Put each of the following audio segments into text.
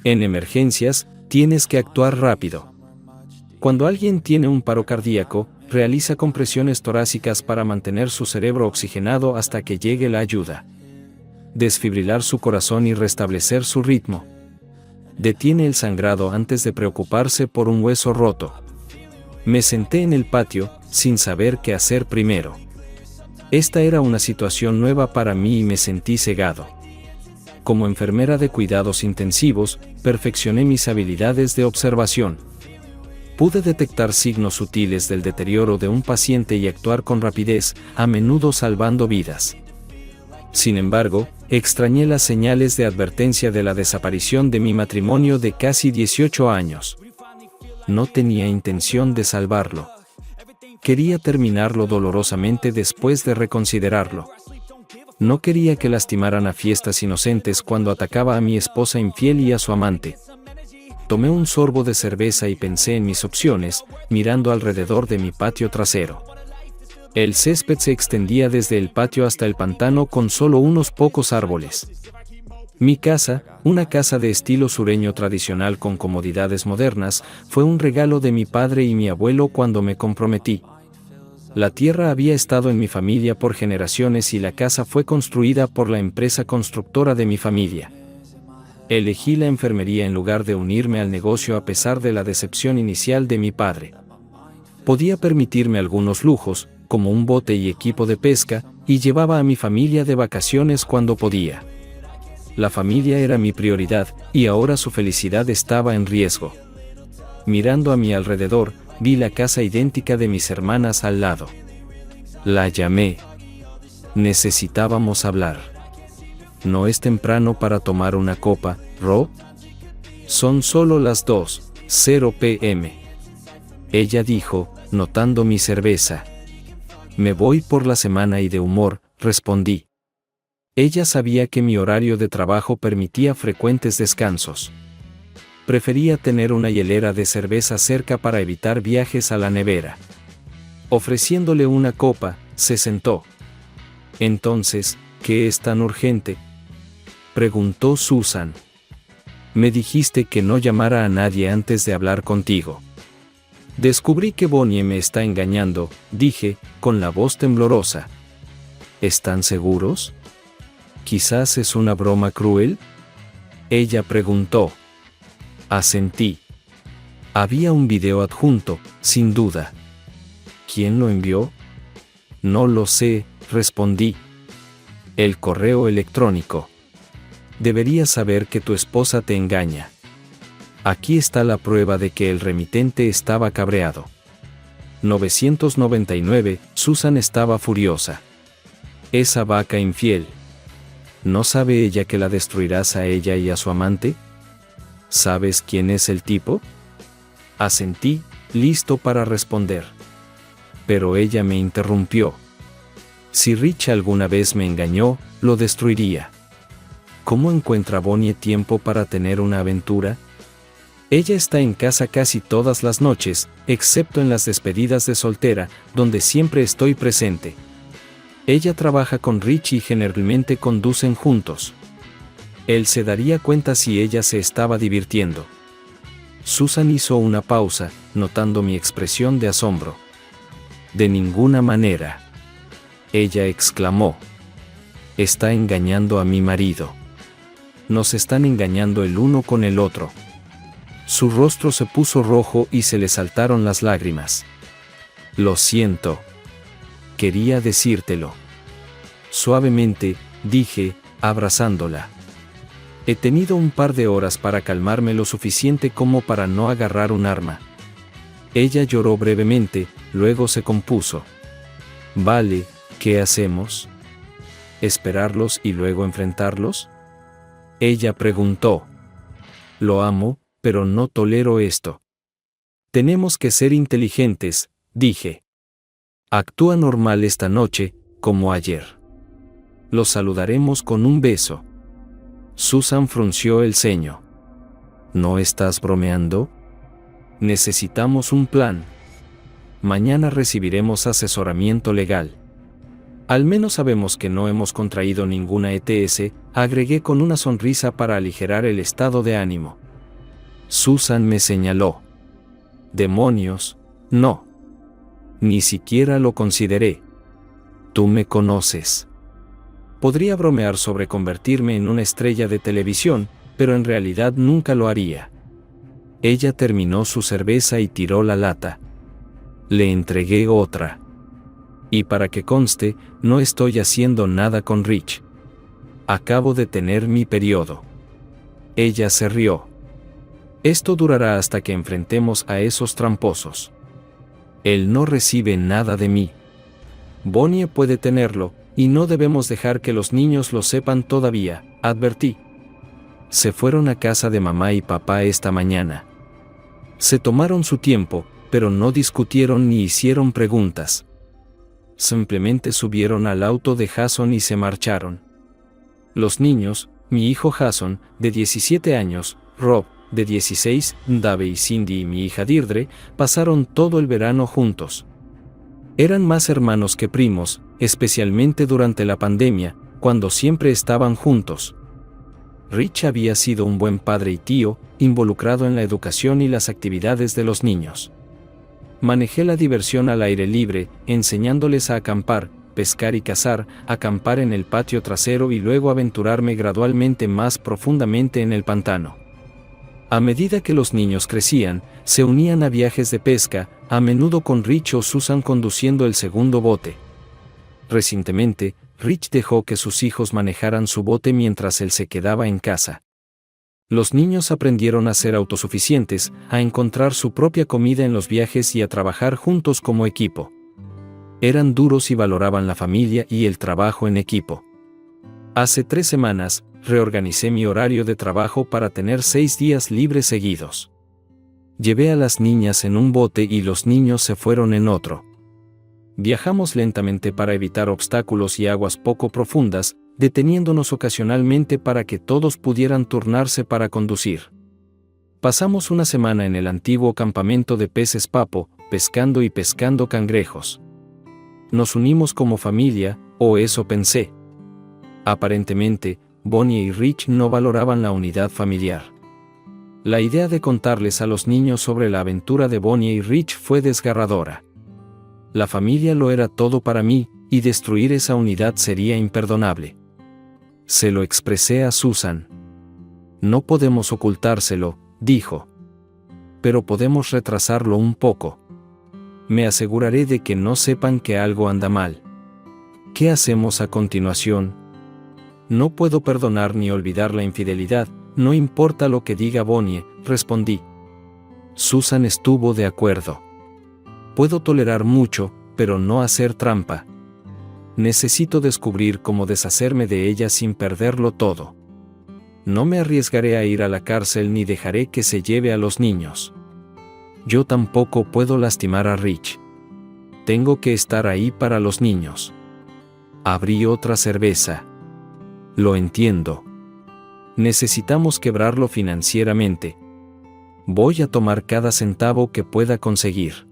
En emergencias, tienes que actuar rápido. Cuando alguien tiene un paro cardíaco, realiza compresiones torácicas para mantener su cerebro oxigenado hasta que llegue la ayuda. Desfibrilar su corazón y restablecer su ritmo. Detiene el sangrado antes de preocuparse por un hueso roto. Me senté en el patio, sin saber qué hacer primero. Esta era una situación nueva para mí y me sentí cegado. Como enfermera de cuidados intensivos, perfeccioné mis habilidades de observación. Pude detectar signos sutiles del deterioro de un paciente y actuar con rapidez, a menudo salvando vidas. Sin embargo, extrañé las señales de advertencia de la desaparición de mi matrimonio de casi 18 años. No tenía intención de salvarlo. Quería terminarlo dolorosamente después de reconsiderarlo. No quería que lastimaran a fiestas inocentes cuando atacaba a mi esposa infiel y a su amante. Tomé un sorbo de cerveza y pensé en mis opciones, mirando alrededor de mi patio trasero. El césped se extendía desde el patio hasta el pantano con solo unos pocos árboles. Mi casa, una casa de estilo sureño tradicional con comodidades modernas, fue un regalo de mi padre y mi abuelo cuando me comprometí. La tierra había estado en mi familia por generaciones y la casa fue construida por la empresa constructora de mi familia. Elegí la enfermería en lugar de unirme al negocio a pesar de la decepción inicial de mi padre. Podía permitirme algunos lujos, como un bote y equipo de pesca, y llevaba a mi familia de vacaciones cuando podía. La familia era mi prioridad, y ahora su felicidad estaba en riesgo. Mirando a mi alrededor, vi la casa idéntica de mis hermanas al lado. La llamé. Necesitábamos hablar. ¿No es temprano para tomar una copa, Ro? Son solo las 2:00 p.m. Ella dijo, notando mi cerveza. Me voy por la semana y de humor, respondí. Ella sabía que mi horario de trabajo permitía frecuentes descansos. Prefería tener una hielera de cerveza cerca para evitar viajes a la nevera. Ofreciéndole una copa, se sentó. Entonces, ¿qué es tan urgente?, preguntó Susan. Me dijiste que no llamara a nadie antes de hablar contigo. Descubrí que Bonnie me está engañando, dije, con la voz temblorosa. ¿Están seguros? ¿Quizás es una broma cruel?, ella preguntó. Asentí. Había un video adjunto, sin duda. ¿Quién lo envió? No lo sé, respondí. El correo electrónico. Deberías saber que tu esposa te engaña. Aquí está la prueba de que el remitente estaba cabreado. 999, Susan estaba furiosa. Esa vaca infiel. ¿No sabe ella que la destruirás a ella y a su amante? ¿Sabes quién es el tipo? Asentí, listo para responder. Pero ella me interrumpió. Si Rich alguna vez me engañó, lo destruiría. ¿Cómo encuentra Bonnie tiempo para tener una aventura? Ella está en casa casi todas las noches, excepto en las despedidas de soltera, donde siempre estoy presente. Ella trabaja con Rich y generalmente conducen juntos. Él se daría cuenta si ella se estaba divirtiendo. Susan hizo una pausa, notando mi expresión de asombro. De ninguna manera. Ella exclamó. Está engañando a mi marido. Nos están engañando el uno con el otro. Su rostro se puso rojo y se le saltaron las lágrimas. Lo siento. Quería decírtelo. Suavemente, dije, abrazándola. He tenido un par de horas para calmarme lo suficiente como para no agarrar un arma. Ella lloró brevemente, luego se compuso. Vale, ¿qué hacemos? ¿Esperarlos y luego enfrentarlos? Ella preguntó. Lo amo, pero no tolero esto. Tenemos que ser inteligentes, dije. Actúa normal esta noche, como ayer. Los saludaremos con un beso. Susan frunció el ceño. ¿No estás bromeando? Necesitamos un plan. Mañana recibiremos asesoramiento legal. Al menos sabemos que no hemos contraído ninguna ETS, agregué con una sonrisa para aligerar el estado de ánimo. Susan me señaló. Demonios, no. Ni siquiera lo consideré. Tú me conoces. Podría bromear sobre convertirme en una estrella de televisión, pero en realidad nunca lo haría. Ella terminó su cerveza y tiró la lata. Le entregué otra. Y para que conste, no estoy haciendo nada con Rich. Acabo de tener mi periodo. Ella se rió. Esto durará hasta que enfrentemos a esos tramposos. Él no recibe nada de mí. Bonnie puede tenerlo, y no debemos dejar que los niños lo sepan todavía, advertí. Se fueron a casa de mamá y papá esta mañana. Se tomaron su tiempo, pero no discutieron ni hicieron preguntas. Simplemente subieron al auto de Jason y se marcharon. Los niños, mi hijo Jason, de 17 años, Rob, de 16, Dave y Cindy y mi hija Deirdre, pasaron todo el verano juntos. Eran más hermanos que primos, especialmente durante la pandemia, cuando siempre estaban juntos. Rich había sido un buen padre y tío, involucrado en la educación y las actividades de los niños. Manejé la diversión al aire libre, enseñándoles a acampar, pescar y cazar, acampar en el patio trasero y luego aventurarme gradualmente más profundamente en el pantano. A medida que los niños crecían, se unían a viajes de pesca, a menudo con Rich o Susan conduciendo el segundo bote. Recientemente, Rich dejó que sus hijos manejaran su bote mientras él se quedaba en casa. Los niños aprendieron a ser autosuficientes, a encontrar su propia comida en los viajes y a trabajar juntos como equipo. Eran duros y valoraban la familia y el trabajo en equipo. Hace 3 semanas, reorganicé mi horario de trabajo para tener 6 días libres seguidos. Llevé a las niñas en un bote y los niños se fueron en otro. Viajamos lentamente para evitar obstáculos y aguas poco profundas, deteniéndonos ocasionalmente para que todos pudieran turnarse para conducir. Pasamos una semana en el antiguo campamento de peces Papo, pescando y pescando cangrejos. Nos unimos como familia, o eso pensé. Aparentemente, Bonnie y Rich no valoraban la unidad familiar. La idea de contarles a los niños sobre la aventura de Bonnie y Rich fue desgarradora. La familia lo era todo para mí, y destruir esa unidad sería imperdonable. Se lo expresé a Susan. No podemos ocultárselo, dijo. Pero podemos retrasarlo un poco. Me aseguraré de que no sepan que algo anda mal. ¿Qué hacemos a continuación? No puedo perdonar ni olvidar la infidelidad, no importa lo que diga Bonnie, respondí. Susan estuvo de acuerdo. Puedo tolerar mucho, pero no hacer trampa. Necesito descubrir cómo deshacerme de ella sin perderlo todo. No me arriesgaré a ir a la cárcel ni dejaré que se lleve a los niños. Yo tampoco puedo lastimar a Rich. Tengo que estar ahí para los niños. Abrí otra cerveza. Lo entiendo. Necesitamos quebrarlo financieramente. Voy a tomar cada centavo que pueda conseguir.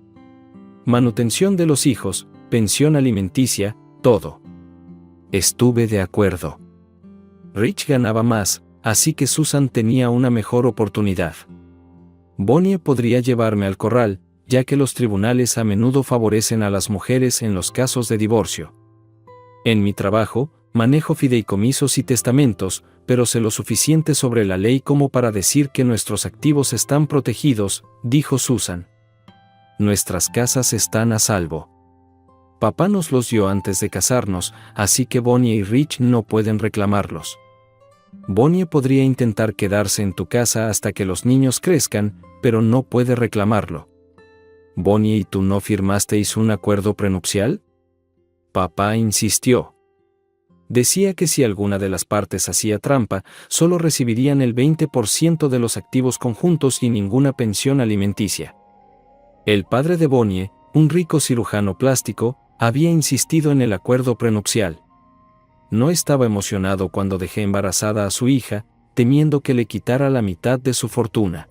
Manutención de los hijos, pensión alimenticia, todo. Estuve de acuerdo. Rich ganaba más, así que Susan tenía una mejor oportunidad. Bonnie podría llevarme al corral, ya que los tribunales a menudo favorecen a las mujeres en los casos de divorcio. En mi trabajo, manejo fideicomisos y testamentos, pero sé lo suficiente sobre la ley como para decir que nuestros activos están protegidos, dijo Susan. Nuestras casas están a salvo. Papá nos los dio antes de casarnos, así que Bonnie y Rich no pueden reclamarlos. Bonnie podría intentar quedarse en tu casa hasta que los niños crezcan, pero no puede reclamarlo. ¿Bonnie y tú no firmasteis un acuerdo prenupcial? Papá insistió. Decía que si alguna de las partes hacía trampa, solo recibirían el 20% de los activos conjuntos y ninguna pensión alimenticia. El padre de Bonnie, un rico cirujano plástico, había insistido en el acuerdo prenupcial. No estaba emocionado cuando dejé embarazada a su hija, temiendo que le quitara la mitad de su fortuna.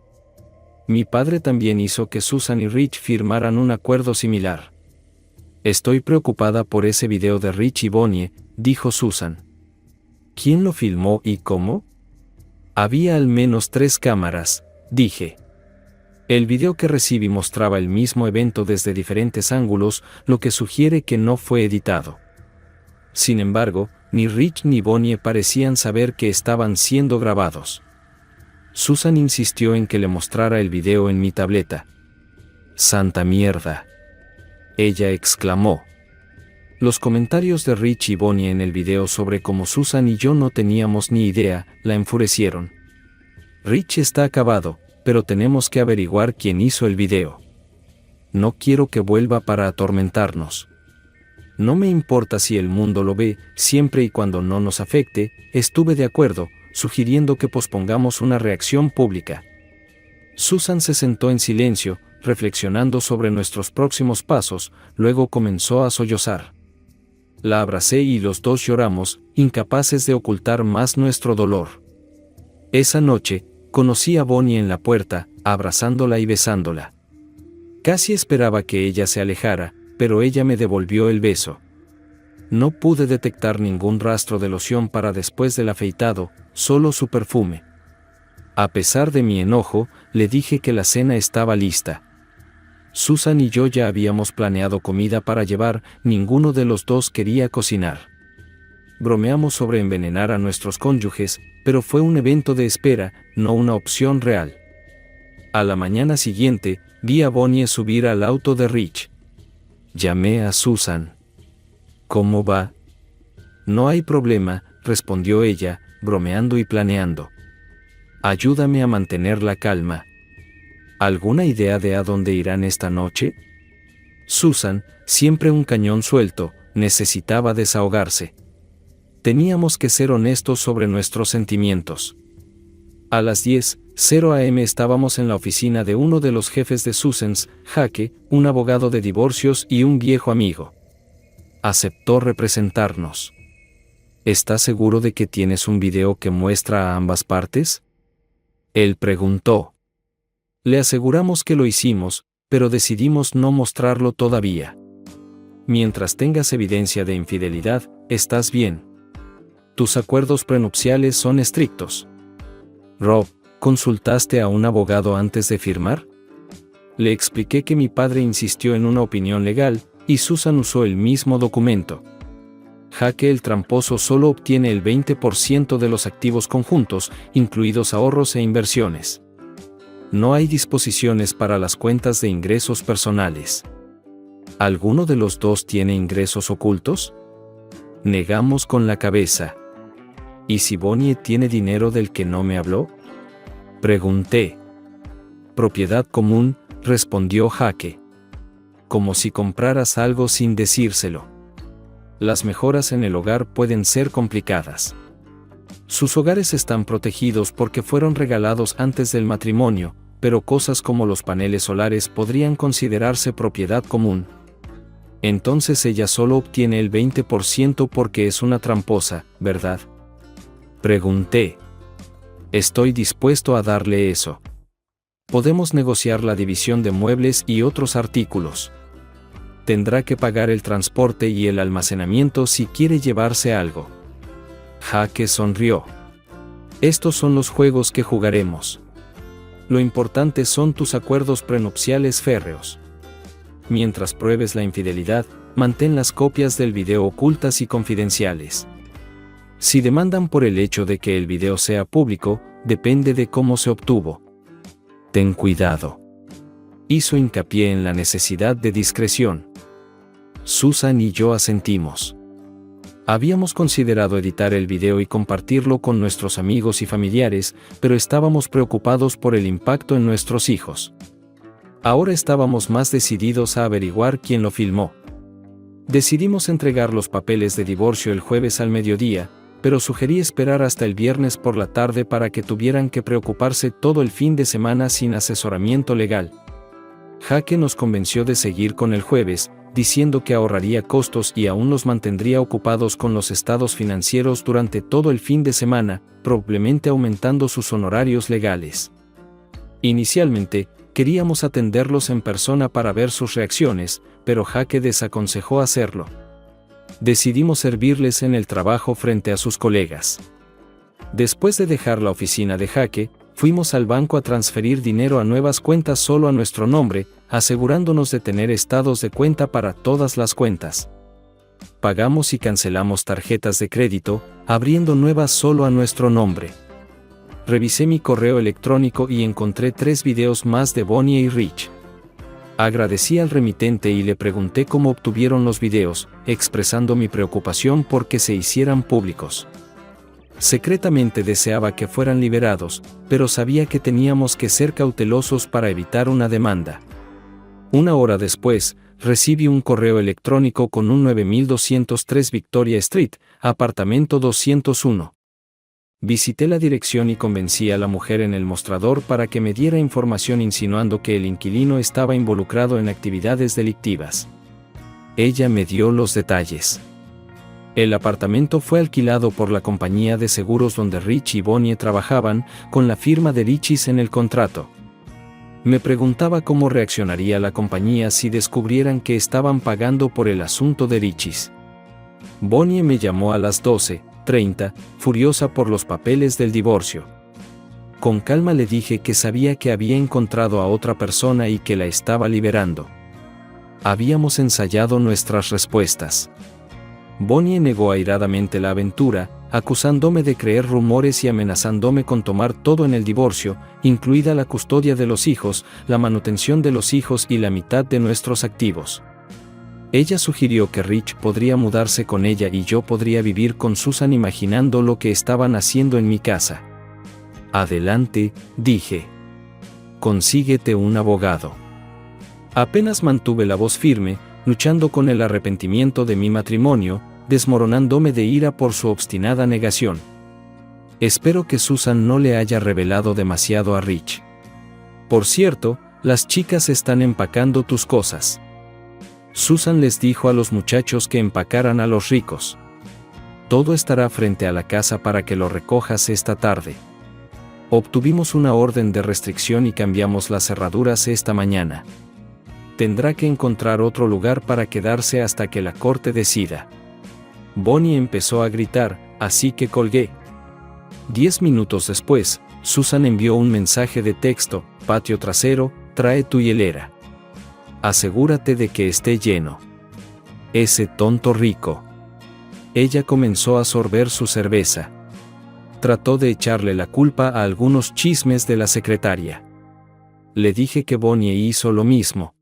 Mi padre también hizo que Susan y Rich firmaran un acuerdo similar. Estoy preocupada por ese video de Rich y Bonnie, dijo Susan. ¿Quién lo filmó y cómo? Había al menos 3 cámaras, dije. El video que recibí mostraba el mismo evento desde diferentes ángulos, lo que sugiere que no fue editado. Sin embargo, ni Rich ni Bonnie parecían saber que estaban siendo grabados. Susan insistió en que le mostrara el video en mi tableta. ¡Santa mierda!, ella exclamó. Los comentarios de Rich y Bonnie en el video sobre cómo Susan y yo no teníamos ni idea, la enfurecieron. Rich está acabado, pero tenemos que averiguar quién hizo el video. No quiero que vuelva para atormentarnos. No me importa si el mundo lo ve, siempre y cuando no nos afecte. Estuve de acuerdo, sugiriendo que pospongamos una reacción pública. Susan se sentó en silencio, reflexionando sobre nuestros próximos pasos, luego comenzó a sollozar. La abracé y los dos lloramos, incapaces de ocultar más nuestro dolor. Esa noche, conocí a Bonnie en la puerta, abrazándola y besándola. Casi esperaba que ella se alejara, pero ella me devolvió el beso. No pude detectar ningún rastro de loción para después del afeitado, solo su perfume. A pesar de mi enojo, le dije que la cena estaba lista. Susan y yo ya habíamos planeado comida para llevar, ninguno de los dos quería cocinar. Bromeamos sobre envenenar a nuestros cónyuges, pero fue un evento de espera, no una opción real. A la mañana siguiente, vi a Bonnie subir al auto de Rich. Llamé a Susan. ¿Cómo va? No hay problema, respondió ella, bromeando y planeando. Ayúdame a mantener la calma. ¿Alguna idea de a dónde irán esta noche? Susan, siempre un cañón suelto, necesitaba desahogarse. Teníamos que ser honestos sobre nuestros sentimientos. A las 10:00 a.m. estábamos en la oficina de uno de los jefes de Susans, Jake, un abogado de divorcios y un viejo amigo. Aceptó representarnos. ¿Estás seguro de que tienes un video que muestra a ambas partes? Él preguntó. Le aseguramos que lo hicimos, pero decidimos no mostrarlo todavía. Mientras tengas evidencia de infidelidad, estás bien. Tus acuerdos prenupciales son estrictos. Rob, ¿consultaste a un abogado antes de firmar? Le expliqué que mi padre insistió en una opinión legal, y Susan usó el mismo documento. Jake el tramposo solo obtiene el 20% de los activos conjuntos, incluidos ahorros e inversiones. No hay disposiciones para las cuentas de ingresos personales. ¿Alguno de los dos tiene ingresos ocultos? Negamos con la cabeza. ¿Y si Bonnie tiene dinero del que no me habló? Pregunté. Propiedad común, respondió Jake. Como si compraras algo sin decírselo. Las mejoras en el hogar pueden ser complicadas. Sus hogares están protegidos porque fueron regalados antes del matrimonio, pero cosas como los paneles solares podrían considerarse propiedad común. Entonces ella solo obtiene el 20% porque es una tramposa, ¿verdad? Pregunté. Estoy dispuesto a darle eso. Podemos negociar la división de muebles y otros artículos. Tendrá que pagar el transporte y el almacenamiento si quiere llevarse algo. Jake sonrió. Estos son los juegos que jugaremos. Lo importante son tus acuerdos prenupciales férreos. Mientras pruebes la infidelidad, mantén las copias del video ocultas y confidenciales. Si demandan por el hecho de que el video sea público, depende de cómo se obtuvo. Ten cuidado. Hizo hincapié en la necesidad de discreción. Susan y yo asentimos. Habíamos considerado editar el video y compartirlo con nuestros amigos y familiares, pero estábamos preocupados por el impacto en nuestros hijos. Ahora estábamos más decididos a averiguar quién lo filmó. Decidimos entregar los papeles de divorcio el jueves al mediodía, pero sugerí esperar hasta el viernes por la tarde para que tuvieran que preocuparse todo el fin de semana sin asesoramiento legal. Jake nos convenció de seguir con el jueves, diciendo que ahorraría costos y aún los mantendría ocupados con los estados financieros durante todo el fin de semana, probablemente aumentando sus honorarios legales. Inicialmente, queríamos atenderlos en persona para ver sus reacciones, pero Jake desaconsejó hacerlo. Decidimos servirles en el trabajo frente a sus colegas. Después de dejar la oficina de Jake, Fuimos al banco a transferir dinero a nuevas cuentas solo a nuestro nombre, asegurándonos de tener estados de cuenta para todas las cuentas. Pagamos y cancelamos tarjetas de crédito, abriendo nuevas solo a nuestro nombre. Revisé mi correo electrónico y encontré 3 videos más de Bonnie y Rich. Agradecí al remitente y le pregunté cómo obtuvieron los videos, expresando mi preocupación por que se hicieran públicos. Secretamente deseaba que fueran liberados, pero sabía que teníamos que ser cautelosos para evitar una demanda. Una hora después, recibí un correo electrónico con un 9203 Victoria Street, apartamento 201. Visité la dirección y convencí a la mujer en el mostrador para que me diera información insinuando que el inquilino estaba involucrado en actividades delictivas. Ella me dio los detalles. El apartamento fue alquilado por la compañía de seguros donde Rich y Bonnie trabajaban, con la firma de Richis en el contrato. Me preguntaba cómo reaccionaría la compañía si descubrieran que estaban pagando por el asunto de Richis. Bonnie me llamó a las 12:30, furiosa por los papeles del divorcio. Con calma le dije que sabía que había encontrado a otra persona y que la estaba liberando. Habíamos ensayado nuestras respuestas. Bonnie negó airadamente la aventura, acusándome de creer rumores y amenazándome con tomar todo en el divorcio, incluida la custodia de los hijos, la manutención de los hijos y la mitad de nuestros activos. Ella sugirió que Rich podría mudarse con ella y yo podría vivir con Susan imaginando lo que estaban haciendo en mi casa. Adelante, dije. Consíguete un abogado. Apenas mantuve la voz firme, luchando con el arrepentimiento de mi matrimonio, desmoronándome de ira por su obstinada negación. Espero que Susan no le haya revelado demasiado a Rich. Por cierto, las chicas están empacando tus cosas. Susan les dijo a los muchachos que empacaran a los ricos. Todo estará frente a la casa para que lo recojas esta tarde. Obtuvimos una orden de restricción y cambiamos las cerraduras esta mañana. Tendrá que encontrar otro lugar para quedarse hasta que la corte decida. Bonnie empezó a gritar, así que colgué. 10 minutos después, Susan envió un mensaje de texto: patio trasero, trae tu hielera. Asegúrate de que esté lleno. Ese tonto rico. Ella comenzó a sorber su cerveza. Trató de echarle la culpa a algunos chismes de la secretaria. Le dije que Bonnie hizo lo mismo.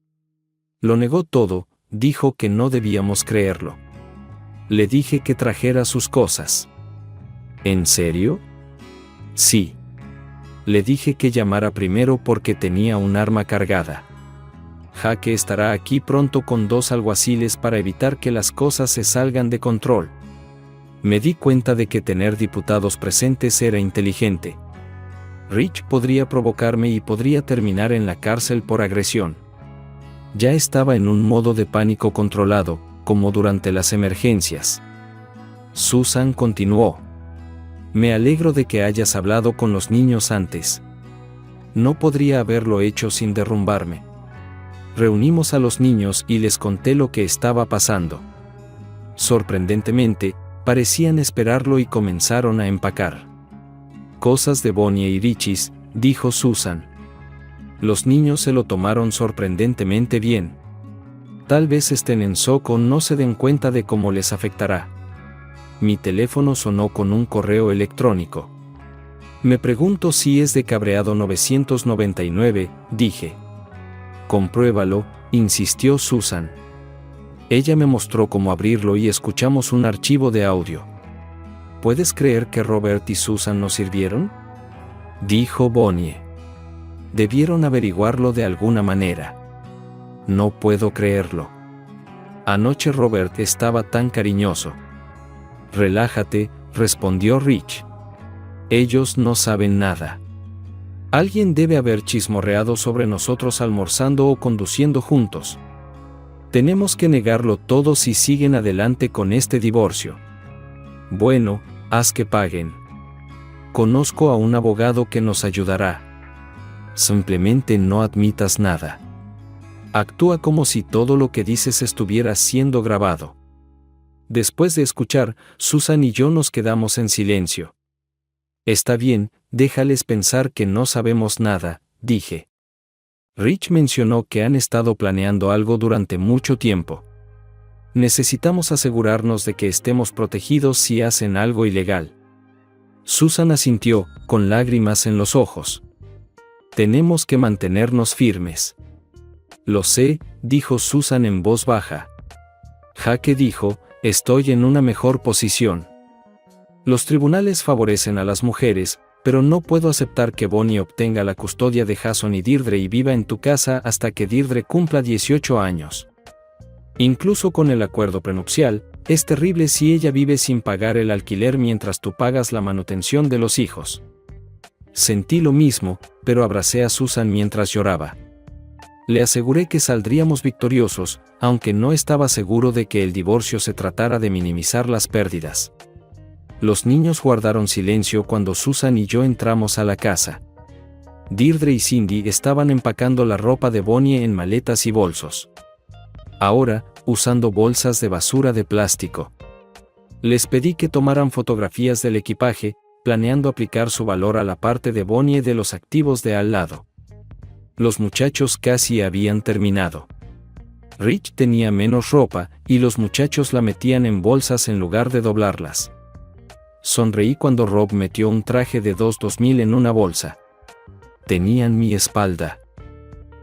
Lo negó todo, dijo que no debíamos creerlo. Le dije que trajera sus cosas. ¿En serio? Sí. Le dije que llamara primero porque tenía un arma cargada. Jaque estará aquí pronto con 2 alguaciles para evitar que las cosas se salgan de control. Me di cuenta de que tener diputados presentes era inteligente. Rich podría provocarme y podría terminar en la cárcel por agresión. Ya estaba en un modo de pánico controlado, como durante las emergencias. Susan continuó. Me alegro de que hayas hablado con los niños antes. No podría haberlo hecho sin derrumbarme. Reunimos a los niños y les conté lo que estaba pasando. Sorprendentemente, parecían esperarlo y comenzaron a empacar. Cosas de Bonnie y Richis, dijo Susan. Los niños se lo tomaron sorprendentemente bien. Tal vez estén en shock o no se den cuenta de cómo les afectará. Mi teléfono sonó con un correo electrónico. Me pregunto si es de Cabreado 999, dije. Compruébalo, insistió Susan. Ella me mostró cómo abrirlo y escuchamos un archivo de audio. ¿Puedes creer que Robert y Susan nos sirvieron?, dijo Bonnie. Debieron averiguarlo de alguna manera. No puedo creerlo. Anoche Robert estaba tan cariñoso. Relájate, respondió Rich. Ellos no saben nada. Alguien debe haber chismorreado sobre nosotros almorzando o conduciendo juntos. Tenemos que negarlo todo si siguen adelante con este divorcio. Bueno, haz que paguen. Conozco a un abogado que nos ayudará. Simplemente no admitas nada. Actúa como si todo lo que dices estuviera siendo grabado. Después de escuchar, Susan y yo nos quedamos en silencio. Está bien, déjales pensar que no sabemos nada, dije. Rich mencionó que han estado planeando algo durante mucho tiempo. Necesitamos asegurarnos de que estemos protegidos si hacen algo ilegal. Susan asintió, con lágrimas en los ojos. Tenemos que mantenernos firmes. Lo sé, dijo Susan en voz baja. Jake dijo, estoy en una mejor posición. Los tribunales favorecen a las mujeres, pero no puedo aceptar que Bonnie obtenga la custodia de Jason y Deirdre y viva en tu casa hasta que Deirdre cumpla 18 años. Incluso con el acuerdo prenupcial, es terrible si ella vive sin pagar el alquiler mientras tú pagas la manutención de los hijos. Sentí lo mismo, pero abracé a Susan mientras lloraba. Le aseguré que saldríamos victoriosos, aunque no estaba seguro de que el divorcio se tratara de minimizar las pérdidas. Los niños guardaron silencio cuando Susan y yo entramos a la casa. Deirdre y Cindy estaban empacando la ropa de Bonnie en maletas y bolsos. Ahora, usando bolsas de basura de plástico. Les pedí que tomaran fotografías del equipaje, planeando aplicar su valor a la parte de Bonnie de los activos de al lado. Los muchachos casi habían terminado. Rich tenía menos ropa, y los muchachos la metían en bolsas en lugar de doblarlas. Sonreí cuando Rob metió un traje de 2000 en una bolsa. Tenían mi espalda.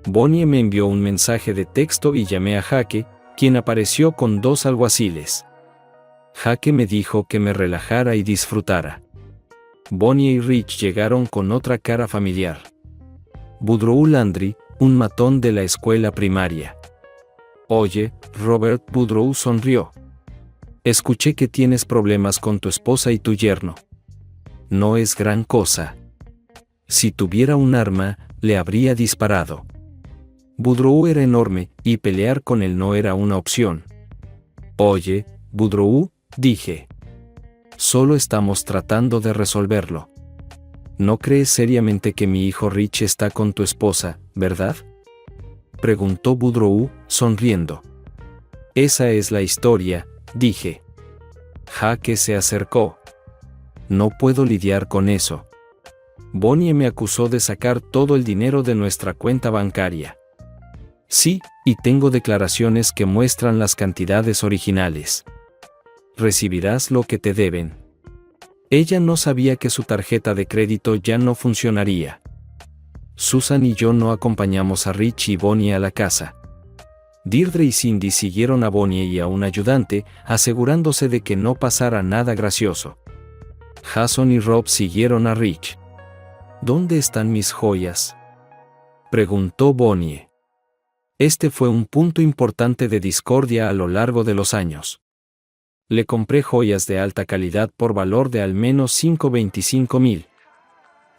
Bonnie me envió un mensaje de texto y llamé a Jake, quien apareció con 2 alguaciles. Jake me dijo que me relajara y disfrutara. Bonnie y Rich llegaron con otra cara familiar. Boudreaux Landry, un matón de la escuela primaria. Oye, Robert, Boudreaux sonrió. Escuché que tienes problemas con tu esposa y tu yerno. No es gran cosa. Si tuviera un arma, le habría disparado. Boudreaux era enorme, y pelear con él no era una opción. Oye, Boudreaux, dije. Solo estamos tratando de resolverlo. ¿No crees seriamente que mi hijo Rich está con tu esposa, verdad? Preguntó Boudreaux, sonriendo. Esa es la historia, dije. Jake se acercó. No puedo lidiar con eso. Bonnie me acusó de sacar todo el dinero de nuestra cuenta bancaria. Sí, y tengo declaraciones que muestran las cantidades originales. Recibirás lo que te deben. Ella no sabía que su tarjeta de crédito ya no funcionaría. Susan y yo no acompañamos a Rich y Bonnie a la casa. Deirdre y Cindy siguieron a Bonnie y a un ayudante, asegurándose de que no pasara nada gracioso. Jason y Rob siguieron a Rich. ¿Dónde están mis joyas?, preguntó Bonnie. Este fue un punto importante de discordia a lo largo de los años. Le compré joyas de alta calidad por valor de al menos $25,000.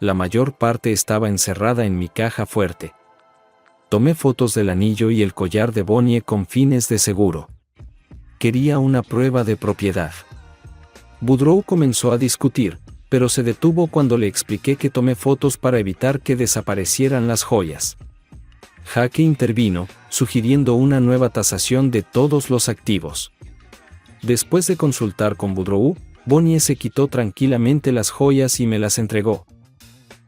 La mayor parte estaba encerrada en mi caja fuerte. Tomé fotos del anillo y el collar de Bonnie con fines de seguro. Quería una prueba de propiedad. Boudreaux comenzó a discutir, pero se detuvo cuando le expliqué que tomé fotos para evitar que desaparecieran las joyas. Jake intervino, sugiriendo una nueva tasación de todos los activos. Después de consultar con Boudreaux, Bonnie se quitó tranquilamente las joyas y me las entregó.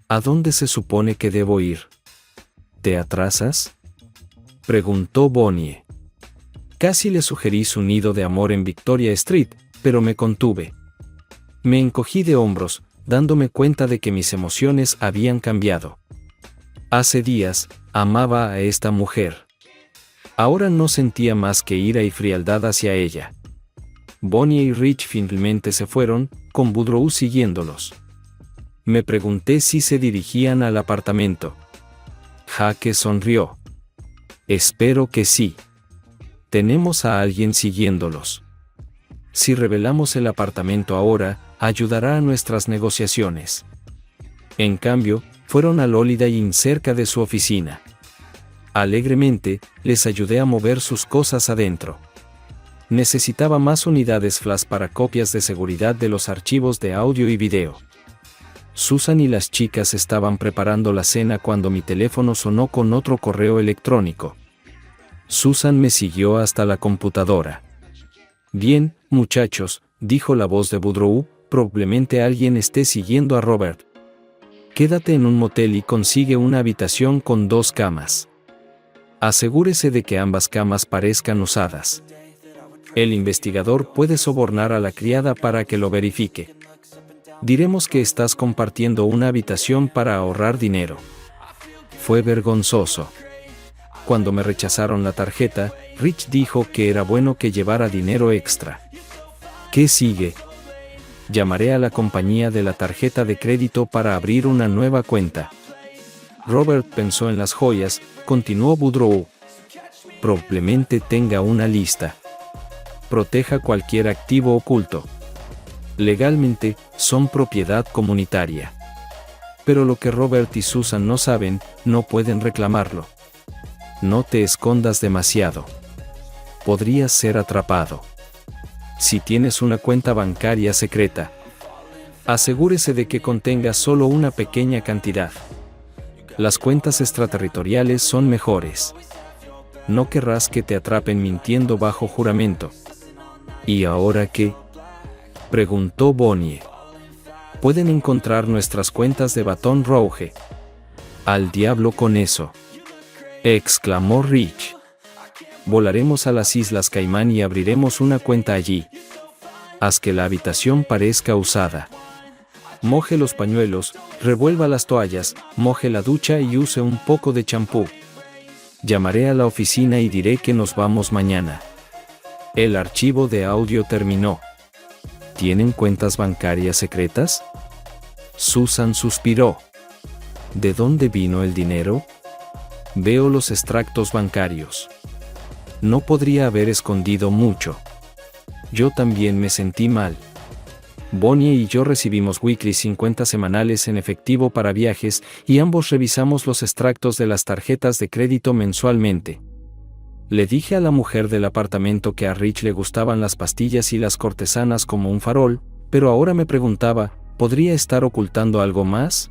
¿A dónde se supone que debo ir? ¿Te atrasas?, preguntó Bonnie. Casi le sugerí su nido de amor en Victoria Street, pero me contuve. Me encogí de hombros, dándome cuenta de que mis emociones habían cambiado. Hace días, amaba a esta mujer. Ahora no sentía más que ira y frialdad hacia ella. Bonnie y Rich finalmente se fueron, con Boudreaux siguiéndolos. Me pregunté si se dirigían al apartamento. Jake sonrió. Espero que sí. Tenemos a alguien siguiéndolos. Si revelamos el apartamento ahora, ayudará a nuestras negociaciones. En cambio, fueron al Holiday Inn cerca de su oficina. Alegremente, les ayudé a mover sus cosas adentro. Necesitaba más unidades flash para copias de seguridad de los archivos de audio y video. Susan y las chicas estaban preparando la cena cuando mi teléfono sonó con otro correo electrónico. Susan me siguió hasta la computadora. Bien, muchachos, dijo la voz de Boudreaux, probablemente alguien esté siguiendo a Robert. Quédate en un motel y consigue una habitación con 2 camas. Asegúrese de que ambas camas parezcan usadas. El investigador puede sobornar a la criada para que lo verifique. Diremos que estás compartiendo una habitación para ahorrar dinero. Fue vergonzoso. Cuando me rechazaron la tarjeta, Rich dijo que era bueno que llevara dinero extra. ¿Qué sigue? Llamaré a la compañía de la tarjeta de crédito para abrir una nueva cuenta. Robert pensó en las joyas, continuó Boudreau. Probablemente tenga una lista. Proteja cualquier activo oculto. Legalmente, son propiedad comunitaria. Pero lo que Robert y Susan no saben, no pueden reclamarlo. No te escondas demasiado. Podrías ser atrapado. Si tienes una cuenta bancaria secreta, asegúrese de que contenga solo una pequeña cantidad. Las cuentas extraterritoriales son mejores. No querrás que te atrapen mintiendo bajo juramento. ¿Y ahora qué?, preguntó Bonnie. Pueden encontrar nuestras cuentas de Baton Rouge. Al diablo con eso, exclamó Rich. Volaremos a las Islas Caimán y abriremos una cuenta allí. Haz que la habitación parezca usada. Moje los pañuelos, revuelva las toallas, moje la ducha y use un poco de champú. Llamaré a la oficina y diré que nos vamos mañana. El archivo de audio terminó. ¿Tienen cuentas bancarias secretas? Susan suspiró. ¿De dónde vino el dinero? Veo los extractos bancarios. No podría haber escondido mucho. Yo también me sentí mal. Bonnie y yo recibimos weekly 50 semanales en efectivo para viajes y ambos revisamos los extractos de las tarjetas de crédito mensualmente. Le dije a la mujer del apartamento que a Rich le gustaban las pastillas y las cortesanas como un farol, pero ahora me preguntaba, ¿podría estar ocultando algo más?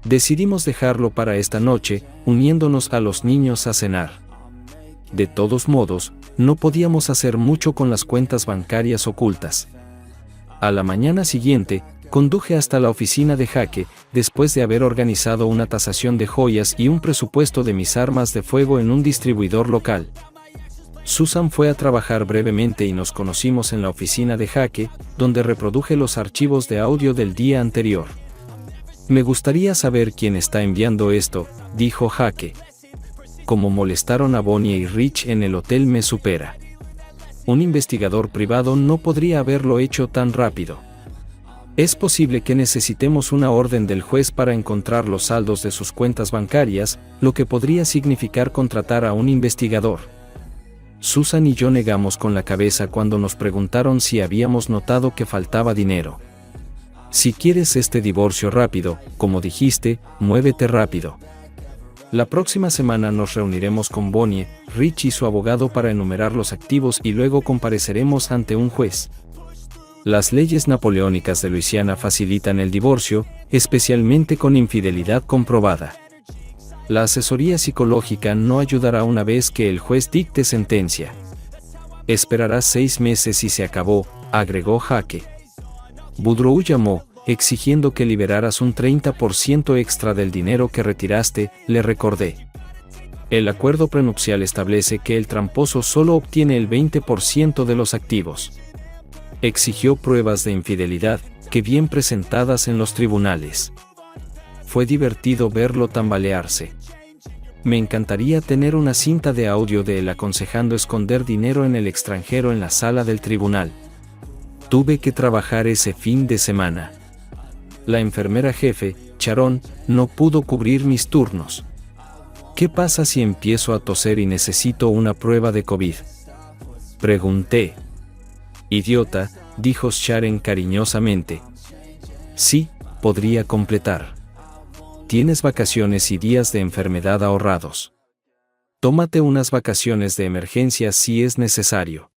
Decidimos dejarlo para esta noche, uniéndonos a los niños a cenar. De todos modos, no podíamos hacer mucho con las cuentas bancarias ocultas. A la mañana siguiente, conduje hasta la oficina de Jake, después de haber organizado una tasación de joyas y un presupuesto de mis armas de fuego en un distribuidor local. Susan fue a trabajar brevemente y nos conocimos en la oficina de Jake, donde reproduje los archivos de audio del día anterior. Me gustaría saber quién está enviando esto, dijo Jake. Como molestaron a Bonnie y Rich en el hotel me supera. Un investigador privado no podría haberlo hecho tan rápido. Es posible que necesitemos una orden del juez para encontrar los saldos de sus cuentas bancarias, lo que podría significar contratar a un investigador. Susan y yo negamos con la cabeza cuando nos preguntaron si habíamos notado que faltaba dinero. Si quieres este divorcio rápido, como dijiste, muévete rápido. La próxima semana nos reuniremos con Bonnie, Rich y su abogado para enumerar los activos y luego compareceremos ante un juez. Las leyes napoleónicas de Luisiana facilitan el divorcio, especialmente con infidelidad comprobada. La asesoría psicológica no ayudará una vez que el juez dicte sentencia. Esperarás 6 meses y se acabó, agregó Jake. Boudreau llamó, exigiendo que liberaras un 30% extra del dinero que retiraste, le recordé. El acuerdo prenupcial establece que el tramposo solo obtiene el 20% de los activos. Exigió pruebas de infidelidad, que bien presentadas en los tribunales. Fue divertido verlo tambalearse. Me encantaría tener una cinta de audio de él aconsejando esconder dinero en el extranjero en la sala del tribunal. Tuve que trabajar ese fin de semana. La enfermera jefe, Sharon, no pudo cubrir mis turnos. ¿Qué pasa si empiezo a toser y necesito una prueba de COVID?, pregunté. Idiota, dijo Sharon cariñosamente. Sí, podría completar. Tienes vacaciones y días de enfermedad ahorrados. Tómate unas vacaciones de emergencia si es necesario.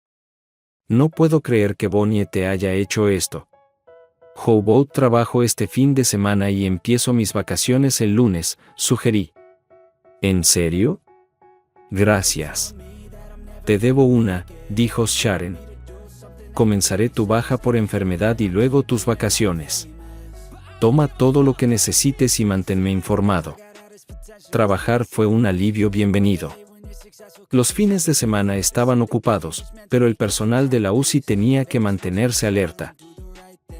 No puedo creer que Bonnie te haya hecho esto. Hobout trabajo este fin de semana y empiezo mis vacaciones el lunes, sugerí. ¿En serio? Gracias. Te debo una, dijo Sharon. Comenzaré tu baja por enfermedad y luego tus vacaciones. Toma todo lo que necesites y manténme informado. Trabajar fue un alivio bienvenido. Los fines de semana estaban ocupados, pero el personal de la UCI tenía que mantenerse alerta.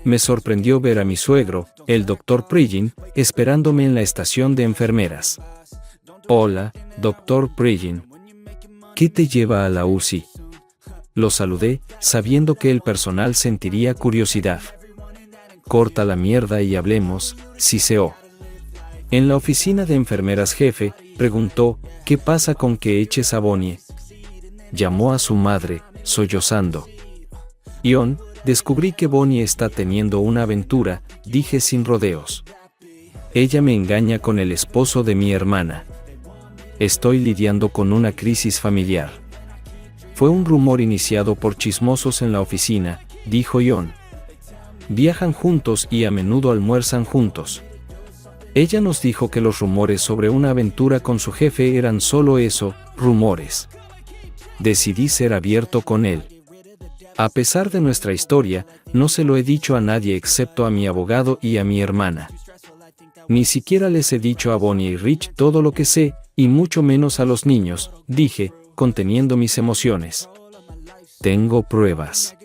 Me sorprendió ver a mi suegro, el Dr. Prigin, esperándome en la estación de enfermeras. Hola, Dr. Prigin. ¿Qué te lleva a la UCI? Lo saludé, sabiendo que el personal sentiría curiosidad. Corta la mierda y hablemos, siseó. En la oficina de enfermeras jefe, preguntó, ¿qué pasa con que eches a Bonnie? Llamó a su madre, sollozando. Ion, descubrí que Bonnie está teniendo una aventura, dije sin rodeos. Ella me engaña con el esposo de mi hermana. Estoy lidiando con una crisis familiar. Fue un rumor iniciado por chismosos en la oficina, dijo Ion. Viajan juntos y a menudo almuerzan juntos. Ella nos dijo que los rumores sobre una aventura con su jefe eran solo eso, rumores. Decidí ser abierto con él. A pesar de nuestra historia, no se lo he dicho a nadie excepto a mi abogado y a mi hermana. Ni siquiera les he dicho a Bonnie y Rich todo lo que sé, y mucho menos a los niños, dije, conteniendo mis emociones. Tengo pruebas.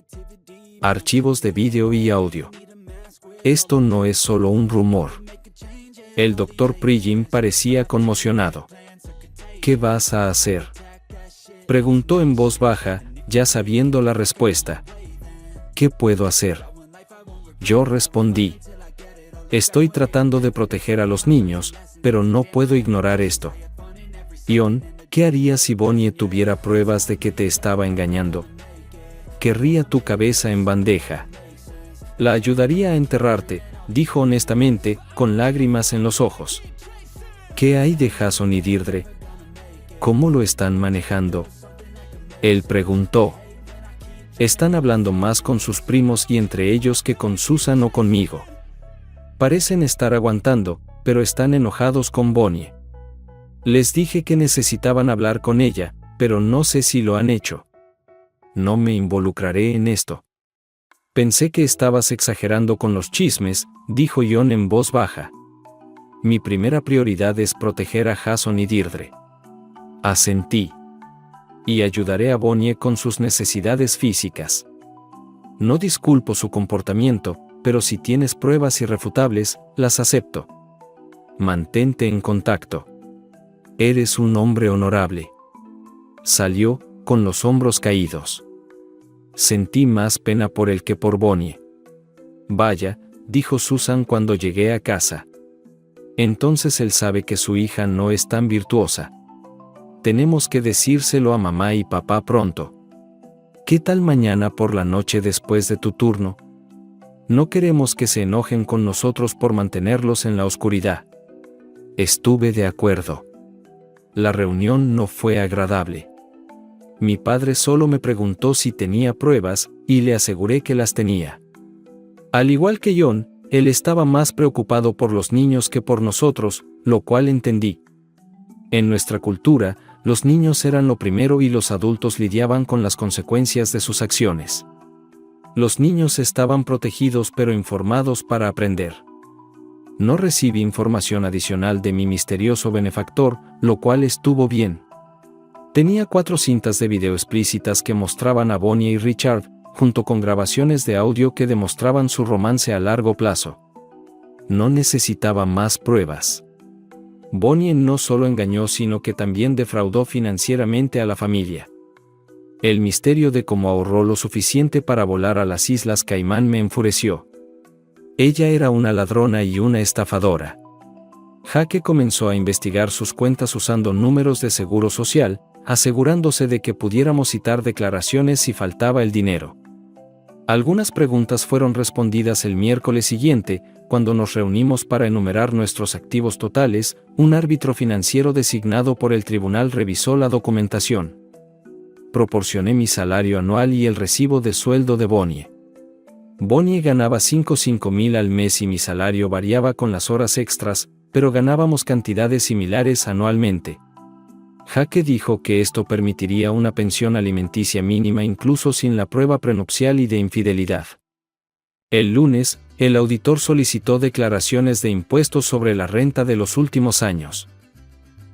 Archivos de vídeo y audio. Esto no es solo un rumor. El Dr. Prigin parecía conmocionado. ¿Qué vas a hacer? Preguntó en voz baja, ya sabiendo la respuesta. ¿Qué puedo hacer? Yo respondí. Estoy tratando de proteger a los niños, pero no puedo ignorar esto. Ion, ¿qué harías si Bonnie tuviera pruebas de que te estaba engañando? Querría tu cabeza en bandeja. La ayudaría a enterrarte, dijo honestamente, con lágrimas en los ojos. ¿Qué hay de Jason y Deirdre? ¿Cómo lo están manejando? Él preguntó. Están hablando más con sus primos y entre ellos que con Susan o conmigo. Parecen estar aguantando, pero están enojados con Bonnie. Les dije que necesitaban hablar con ella, pero no sé si lo han hecho. No me involucraré en esto. Pensé que estabas exagerando con los chismes, dijo Ion en voz baja. Mi primera prioridad es proteger a Jason y Deirdre. Asentí. Y ayudaré a Bonnie con sus necesidades físicas. No disculpo su comportamiento, pero si tienes pruebas irrefutables, las acepto. Mantente en contacto. Eres un hombre honorable. Salió, con los hombros caídos. Sentí más pena por él que por Bonnie. Vaya, dijo Susan cuando llegué a casa. Entonces él sabe que su hija no es tan virtuosa. Tenemos que decírselo a mamá y papá pronto. ¿Qué tal mañana por la noche después de tu turno? No queremos que se enojen con nosotros por mantenerlos en la oscuridad. Estuve de acuerdo. La reunión no fue agradable. Mi padre solo me preguntó si tenía pruebas, y le aseguré que las tenía. Al igual que Ion, él estaba más preocupado por los niños que por nosotros, lo cual entendí. En nuestra cultura, los niños eran lo primero y los adultos lidiaban con las consecuencias de sus acciones. Los niños estaban protegidos pero informados para aprender. No recibí información adicional de mi misterioso benefactor, lo cual estuvo bien. Tenía 4 cintas de video explícitas que mostraban a Bonnie y Richard, junto con grabaciones de audio que demostraban su romance a largo plazo. No necesitaba más pruebas. Bonnie no solo engañó sino que también defraudó financieramente a la familia. El misterio de cómo ahorró lo suficiente para volar a las Islas Caimán me enfureció. Ella era una ladrona y una estafadora. Jake comenzó a investigar sus cuentas usando números de seguro social, asegurándose de que pudiéramos citar declaraciones si faltaba el dinero. Algunas preguntas fueron respondidas el miércoles siguiente, cuando nos reunimos para enumerar nuestros activos totales. Un árbitro financiero designado por el tribunal revisó la documentación. Proporcioné mi salario anual y el recibo de sueldo de Bonnie. Bonnie ganaba $5,000 al mes y mi salario variaba con las horas extras, pero ganábamos cantidades similares anualmente. Jake dijo que esto permitiría una pensión alimenticia mínima incluso sin la prueba prenupcial y de infidelidad. El lunes, el auditor solicitó declaraciones de impuestos sobre la renta de los últimos años.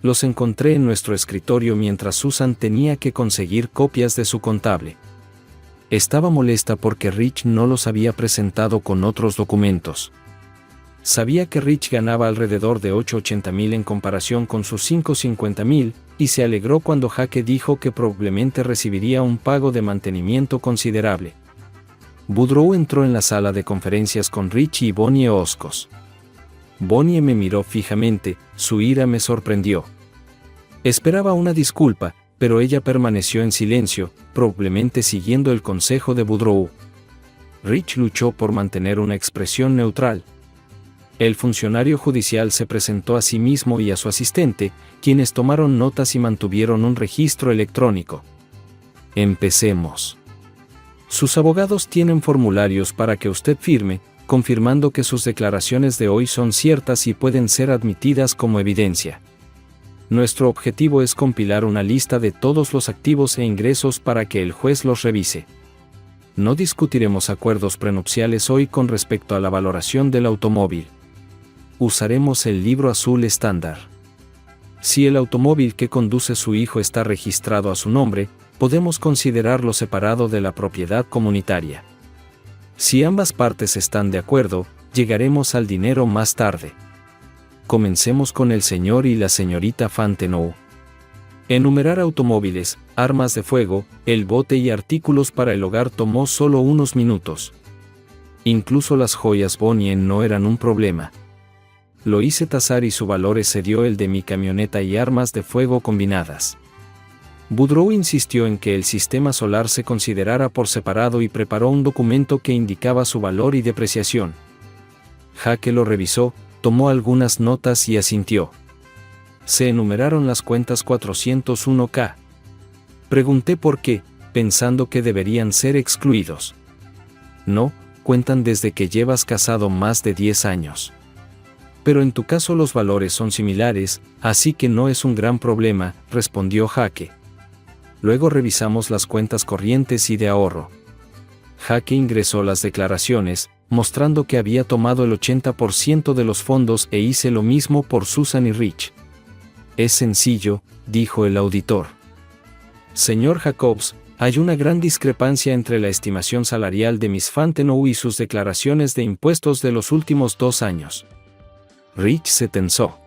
Los encontré en nuestro escritorio mientras Susan tenía que conseguir copias de su contable. Estaba molesta porque Rich no los había presentado con otros documentos. Sabía que Rich ganaba alrededor de $880,000 en comparación con sus $550,000, y se alegró cuando Jake dijo que probablemente recibiría un pago de mantenimiento considerable. Boudreaux entró en la sala de conferencias con Rich y Bonnie Oscos. Bonnie me miró fijamente, su ira me sorprendió. Esperaba una disculpa, pero ella permaneció en silencio, probablemente siguiendo el consejo de Boudreaux. Rich luchó por mantener una expresión neutral. El funcionario judicial se presentó a sí mismo y a su asistente, quienes tomaron notas y mantuvieron un registro electrónico. Empecemos. Sus abogados tienen formularios para que usted firme, confirmando que sus declaraciones de hoy son ciertas y pueden ser admitidas como evidencia. Nuestro objetivo es compilar una lista de todos los activos e ingresos para que el juez los revise. No discutiremos acuerdos prenupciales hoy con respecto a la valoración del automóvil. Usaremos el libro azul estándar. Si el automóvil que conduce su hijo está registrado a su nombre, podemos considerarlo separado de la propiedad comunitaria. Si ambas partes están de acuerdo, llegaremos al dinero más tarde. Comencemos con el señor y la señorita Fantenow. Enumerar automóviles, armas de fuego, el bote y artículos para el hogar tomó solo unos minutos. Incluso las joyas Bonnie no eran un problema. Lo hice tasar y su valor excedió el de mi camioneta y armas de fuego combinadas. Boudreaux insistió en que el sistema solar se considerara por separado y preparó un documento que indicaba su valor y depreciación. Jake lo revisó, tomó algunas notas y asintió. Se enumeraron las cuentas 401k. Pregunté por qué, pensando que deberían ser excluidos. No, cuentan desde que llevas casado más de 10 años. Pero en tu caso los valores son similares, así que no es un gran problema, respondió Jake. Luego revisamos las cuentas corrientes y de ahorro. Jake ingresó las declaraciones, mostrando que había tomado el 80% de los fondos e hice lo mismo por Susan y Rich. Es sencillo, dijo el auditor. Señor Jacobs, hay una gran discrepancia entre la estimación salarial de Miss Fantenow y sus declaraciones de impuestos de los últimos 2 años. Rich se tensó.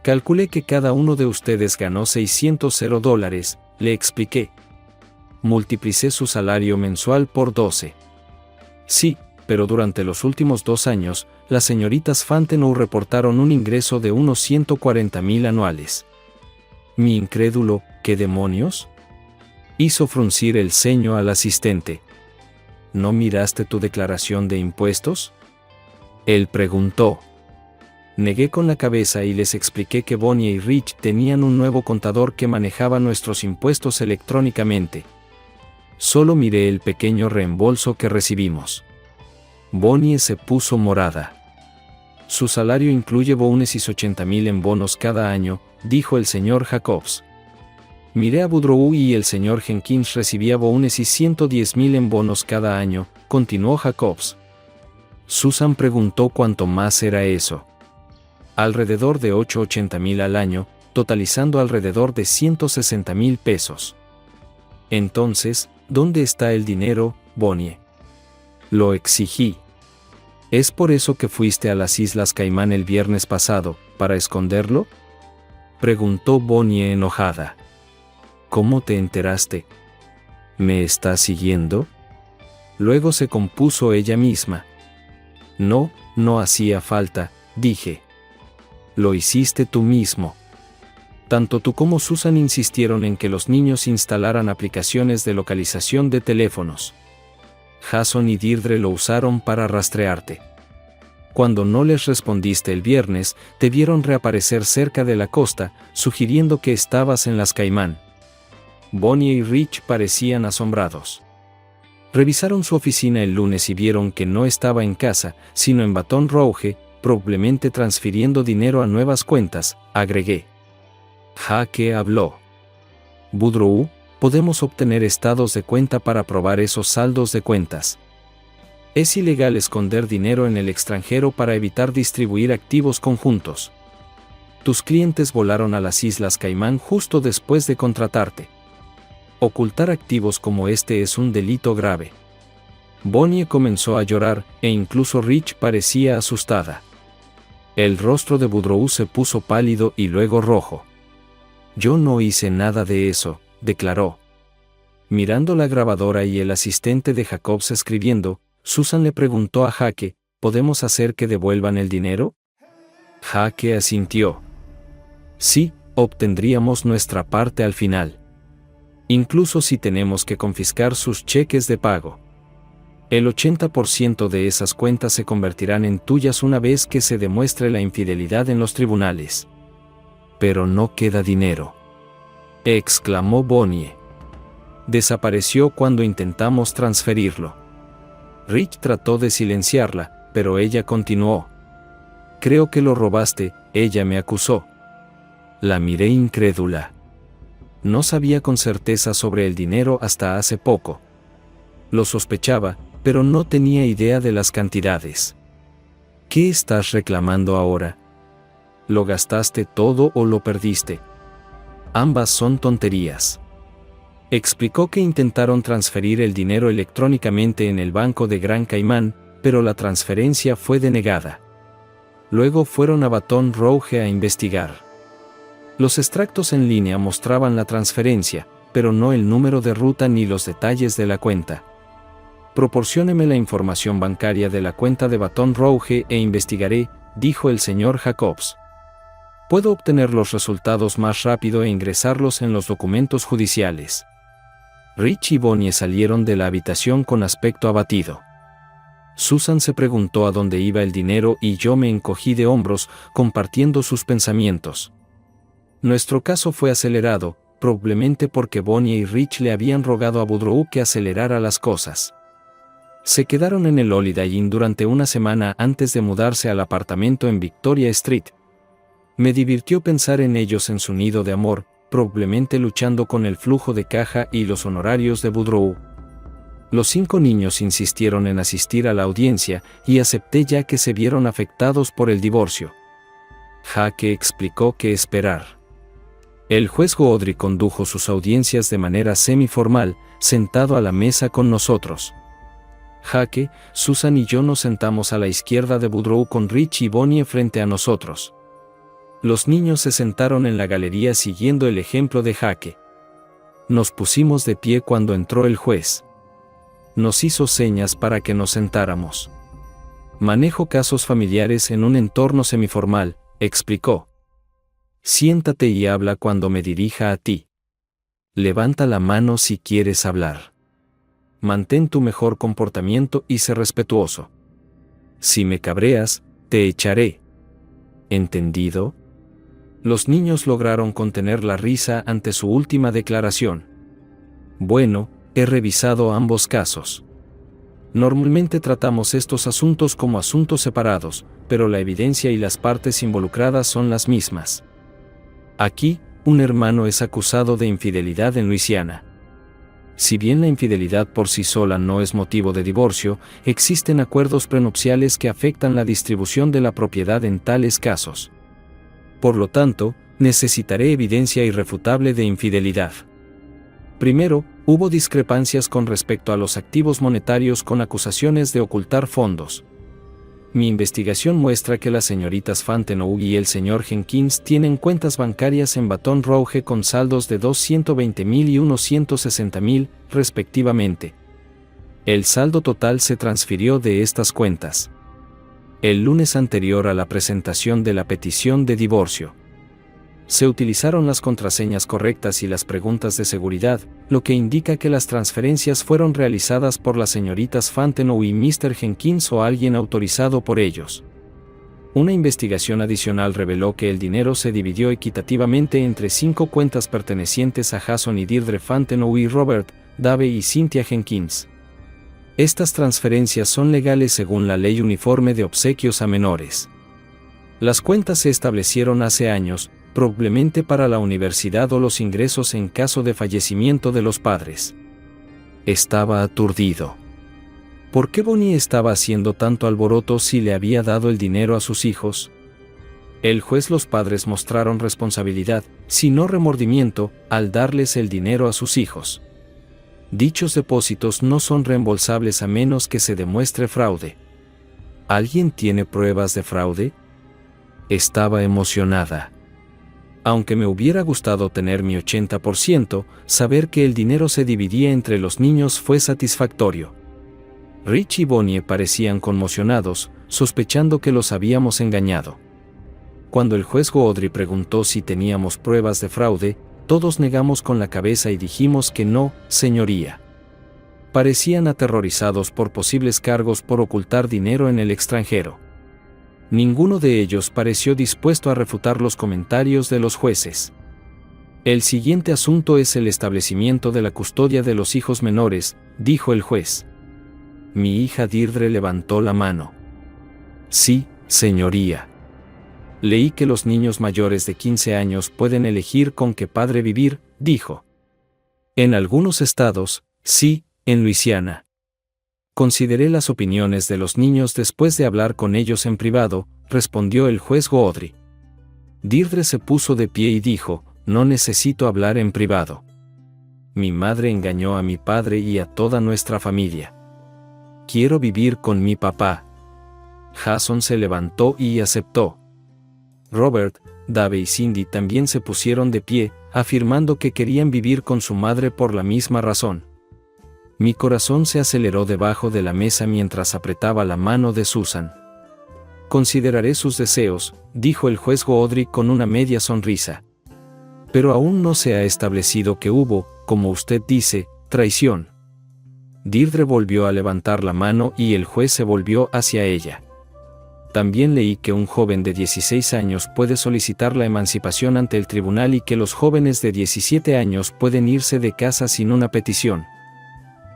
Calculé que cada uno de ustedes ganó $600, le expliqué. Multiplicé su salario mensual por 12. Sí, pero durante los últimos 2 años, las señoritas Fantenow reportaron un ingreso de unos $140,000 anuales. Mi incrédulo, ¿qué demonios? Hizo fruncir el ceño al asistente. ¿No miraste tu declaración de impuestos? Él preguntó. Negué con la cabeza y les expliqué que Bonnie y Rich tenían un nuevo contador que manejaba nuestros impuestos electrónicamente. Solo miré el pequeño reembolso que recibimos. Bonnie se puso morada. Su salario incluye bonuses y $80,000 en bonos cada año, dijo el señor Jacobs. Miré a Boudreaux y el señor Jenkins recibía bonuses y $110,000 en bonos cada año, continuó Jacobs. Susan preguntó cuánto más era eso. Alrededor de $880,000 al año, totalizando alrededor de $160,000. Entonces, ¿dónde está el dinero, Bonnie? Lo exigí. ¿Es por eso que fuiste a las Islas Caimán el viernes pasado, para esconderlo? Preguntó Bonnie enojada. ¿Cómo te enteraste? ¿Me estás siguiendo? Luego se compuso ella misma. No, no hacía falta, dije. Lo hiciste tú mismo. Tanto tú como Susan insistieron en que los niños instalaran aplicaciones de localización de teléfonos. Jason y Deirdre lo usaron para rastrearte. Cuando no les respondiste el viernes, te vieron reaparecer cerca de la costa, sugiriendo que estabas en las Caimán. Bonnie y Rich parecían asombrados. Revisaron su oficina el lunes y vieron que no estaba en casa, sino en Baton Rouge, probablemente transfiriendo dinero a nuevas cuentas, agregué. Jake habló. Boudreaux, podemos obtener estados de cuenta para probar esos saldos de cuentas. Es ilegal esconder dinero en el extranjero para evitar distribuir activos conjuntos. Tus clientes volaron a las Islas Caimán justo después de contratarte. Ocultar activos como este es un delito grave. Bonnie comenzó a llorar, e incluso Rich parecía asustada. El rostro de Boudreaux se puso pálido y luego rojo. Yo no hice nada de eso, declaró. Mirando la grabadora y el asistente de Jacobs escribiendo, Susan le preguntó a Jake, ¿podemos hacer que devuelvan el dinero? Jake asintió. Sí, obtendríamos nuestra parte al final. Incluso si tenemos que confiscar sus cheques de pago. El 80% de esas cuentas se convertirán en tuyas una vez que se demuestre la infidelidad en los tribunales. Pero no queda dinero, exclamó Bonnie. Desapareció cuando intentamos transferirlo. Rich trató de silenciarla, pero ella continuó. Creo que lo robaste, ella me acusó. La miré incrédula. No sabía con certeza sobre el dinero hasta hace poco. Lo sospechaba, pero no tenía idea de las cantidades. ¿Qué estás reclamando ahora? ¿Lo gastaste todo o lo perdiste? Ambas son tonterías. Explicó que intentaron transferir el dinero electrónicamente en el banco de Gran Caimán, pero la transferencia fue denegada. Luego fueron a Baton Rouge a investigar. Los extractos en línea mostraban la transferencia, pero no el número de ruta ni los detalles de la cuenta. Proporcióneme la información bancaria de la cuenta de Baton Rouge e investigaré, dijo el señor Jacobs. Puedo obtener los resultados más rápido e ingresarlos en los documentos judiciales. Rich y Bonnie salieron de la habitación con aspecto abatido. Susan se preguntó a dónde iba el dinero y yo me encogí de hombros, compartiendo sus pensamientos. Nuestro caso fue acelerado, probablemente porque Bonnie y Rich le habían rogado a Boudreaux que acelerara las cosas. Se quedaron en el Holiday Inn durante una semana antes de mudarse al apartamento en Victoria Street. Me divirtió pensar en ellos en su nido de amor, probablemente luchando con el flujo de caja y los honorarios de Boudreaux. Los 5 niños insistieron en asistir a la audiencia y acepté ya que se vieron afectados por el divorcio. Jake explicó qué esperar. El juez Godry condujo sus audiencias de manera semiformal, sentado a la mesa con nosotros. Jake, Susan y yo nos sentamos a la izquierda de Boudreaux con Rich y Bonnie frente a nosotros. Los niños se sentaron en la galería siguiendo el ejemplo de Jake. Nos pusimos de pie cuando entró el juez. Nos hizo señas para que nos sentáramos. Manejo casos familiares en un entorno semiformal, explicó. Siéntate y habla cuando me dirija a ti. Levanta la mano si quieres hablar. Mantén tu mejor comportamiento y sé respetuoso. Si me cabreas, te echaré. ¿Entendido? Los niños lograron contener la risa ante su última declaración. Bueno, he revisado ambos casos. Normalmente tratamos estos asuntos como asuntos separados, pero la evidencia y las partes involucradas son las mismas. Aquí, un hermano es acusado de infidelidad en Luisiana. Si bien la infidelidad por sí sola no es motivo de divorcio, existen acuerdos prenupciales que afectan la distribución de la propiedad en tales casos. Por lo tanto, necesitaré evidencia irrefutable de infidelidad. Primero, hubo discrepancias con respecto a los activos monetarios con acusaciones de ocultar fondos. Mi investigación muestra que las señoritas Fantenoy y el señor Jenkins tienen cuentas bancarias en Baton Rouge con saldos de $220,000 y $160,000, respectivamente. El saldo total se transfirió de estas cuentas el lunes anterior a la presentación de la petición de divorcio. Se utilizaron las contraseñas correctas y las preguntas de seguridad, lo que indica que las transferencias fueron realizadas por las señoritas Fantenoy y Mr. Jenkins o alguien autorizado por ellos. Una investigación adicional reveló que el dinero se dividió equitativamente entre 5 cuentas pertenecientes a Jason y Deirdre Fantenoy y Robert, Dave y Cynthia Jenkins. Estas transferencias son legales según la Ley Uniforme de Obsequios a Menores. Las cuentas se establecieron hace años, probablemente para la universidad o los ingresos en caso de fallecimiento de los padres. Estaba aturdido. ¿Por qué Bonnie estaba haciendo tanto alboroto si le había dado el dinero a sus hijos? El juez: los padres mostraron responsabilidad, si no remordimiento, al darles el dinero a sus hijos. Dichos depósitos no son reembolsables a menos que se demuestre fraude. ¿Alguien tiene pruebas de fraude? Estaba emocionada. Aunque me hubiera gustado tener mi 80%, saber que el dinero se dividía entre los niños fue satisfactorio. Rich y Bonnie parecían conmocionados, sospechando que los habíamos engañado. Cuando el juez Goodry preguntó si teníamos pruebas de fraude, todos negamos con la cabeza y dijimos que no, señoría. Parecían aterrorizados por posibles cargos por ocultar dinero en el extranjero. Ninguno de ellos pareció dispuesto a refutar los comentarios de los jueces. El siguiente asunto es el establecimiento de la custodia de los hijos menores, dijo el juez. Mi hija Deirdre levantó la mano. Sí, señoría. Leí que los niños mayores de 15 años pueden elegir con qué padre vivir, dijo. En algunos estados, sí, en Luisiana. Consideré las opiniones de los niños después de hablar con ellos en privado, respondió el juez Goodry. Deirdre se puso de pie y dijo, no necesito hablar en privado. Mi madre engañó a mi padre y a toda nuestra familia. Quiero vivir con mi papá. Jason se levantó y aceptó. Robert, Dave y Cindy también se pusieron de pie, afirmando que querían vivir con su madre por la misma razón. Mi corazón se aceleró debajo de la mesa mientras apretaba la mano de Susan. Consideraré sus deseos, dijo el juez Goodry con una media sonrisa. Pero aún no se ha establecido que hubo, como usted dice, traición. Deirdre volvió a levantar la mano y el juez se volvió hacia ella. También leí que un joven de 16 años puede solicitar la emancipación ante el tribunal y que los jóvenes de 17 años pueden irse de casa sin una petición.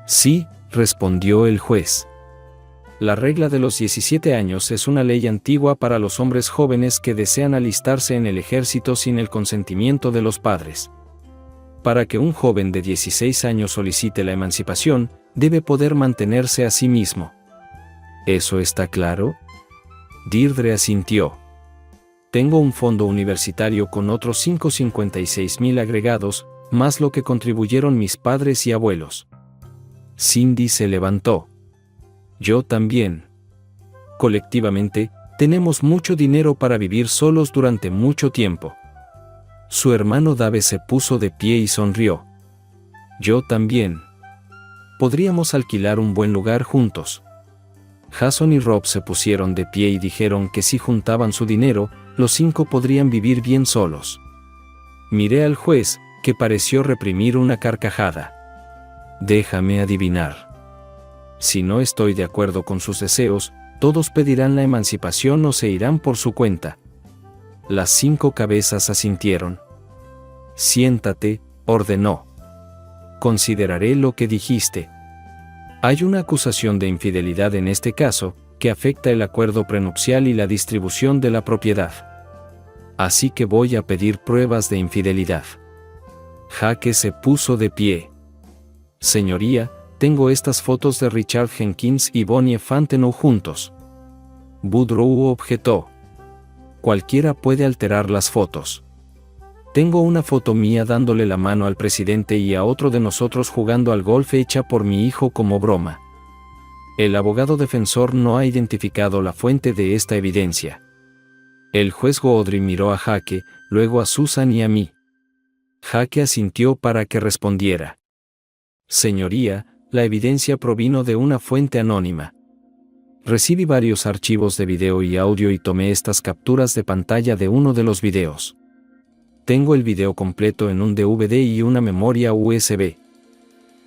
Sí, respondió el juez. La regla de los 17 años es una ley antigua para los hombres jóvenes que desean alistarse en el ejército sin el consentimiento de los padres. Para que un joven de 16 años solicite la emancipación, debe poder mantenerse a sí mismo. ¿Eso está claro? Deirdre asintió. Tengo un fondo universitario con otros 56,000 agregados, más lo que contribuyeron mis padres y abuelos. Cindy se levantó. Yo también. Colectivamente, tenemos mucho dinero para vivir solos durante mucho tiempo. Su hermano Dave se puso de pie y sonrió. Yo también. Podríamos alquilar un buen lugar juntos. Jason y Rob se pusieron de pie y dijeron que si juntaban su dinero, los 5 podrían vivir bien solos. Miré al juez, que pareció reprimir una carcajada. Déjame adivinar. Si no estoy de acuerdo con sus deseos, todos pedirán la emancipación o se irán por su cuenta. Las 5 cabezas asintieron. Siéntate, ordenó. Consideraré lo que dijiste. Hay una acusación de infidelidad en este caso, que afecta el acuerdo prenupcial y la distribución de la propiedad. Así que voy a pedir pruebas de infidelidad. Jake se puso de pie. Señoría, tengo estas fotos de Richard Jenkins y Bonnie Fantino juntos. Boudreaux objetó. Cualquiera puede alterar las fotos. Tengo una foto mía dándole la mano al presidente y a otro de nosotros jugando al golf hecha por mi hijo como broma. El abogado defensor no ha identificado la fuente de esta evidencia. El juez Goodry miró a Jake, luego a Susan y a mí. Jake asintió para que respondiera. Señoría, la evidencia provino de una fuente anónima. Recibí varios archivos de video y audio y tomé estas capturas de pantalla de uno de los videos. Tengo el video completo en un DVD y una memoria USB.